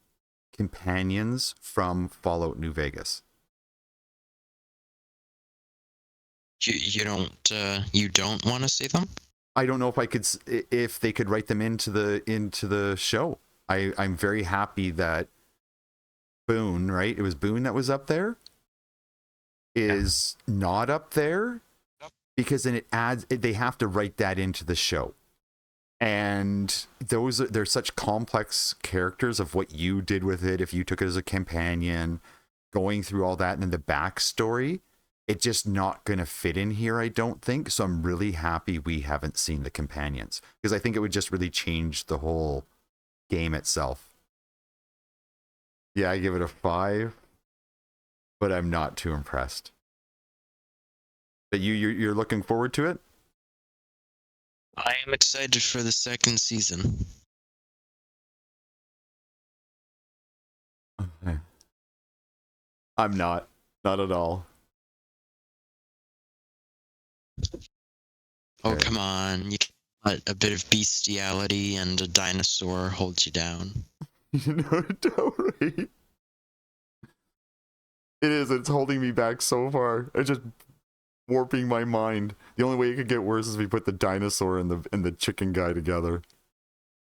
companions from Fallout New Vegas. You don't want to see them? I don't know if they could write them into the show. I'm very happy that Boone, right? It was Boone that was up there, is not up there, because then they have to write that into the show. And they're such complex characters of what you did with it, if you took it as a companion, going through all that, and then the backstory, it's just not going to fit in here, I don't think. So I'm really happy we haven't seen the companions, because I think it would just really change the whole game itself. Yeah, I give it a 5, but I'm not too impressed. But you're looking forward to it? I am excited for the second season. Okay. I'm not at all. Oh, Okay. come on. You can't let a bit of bestiality and a dinosaur hold you down. Right? It is. It's holding me back so far. It's just warping my mind. The only way it could get worse is if we put the dinosaur and the chicken guy together.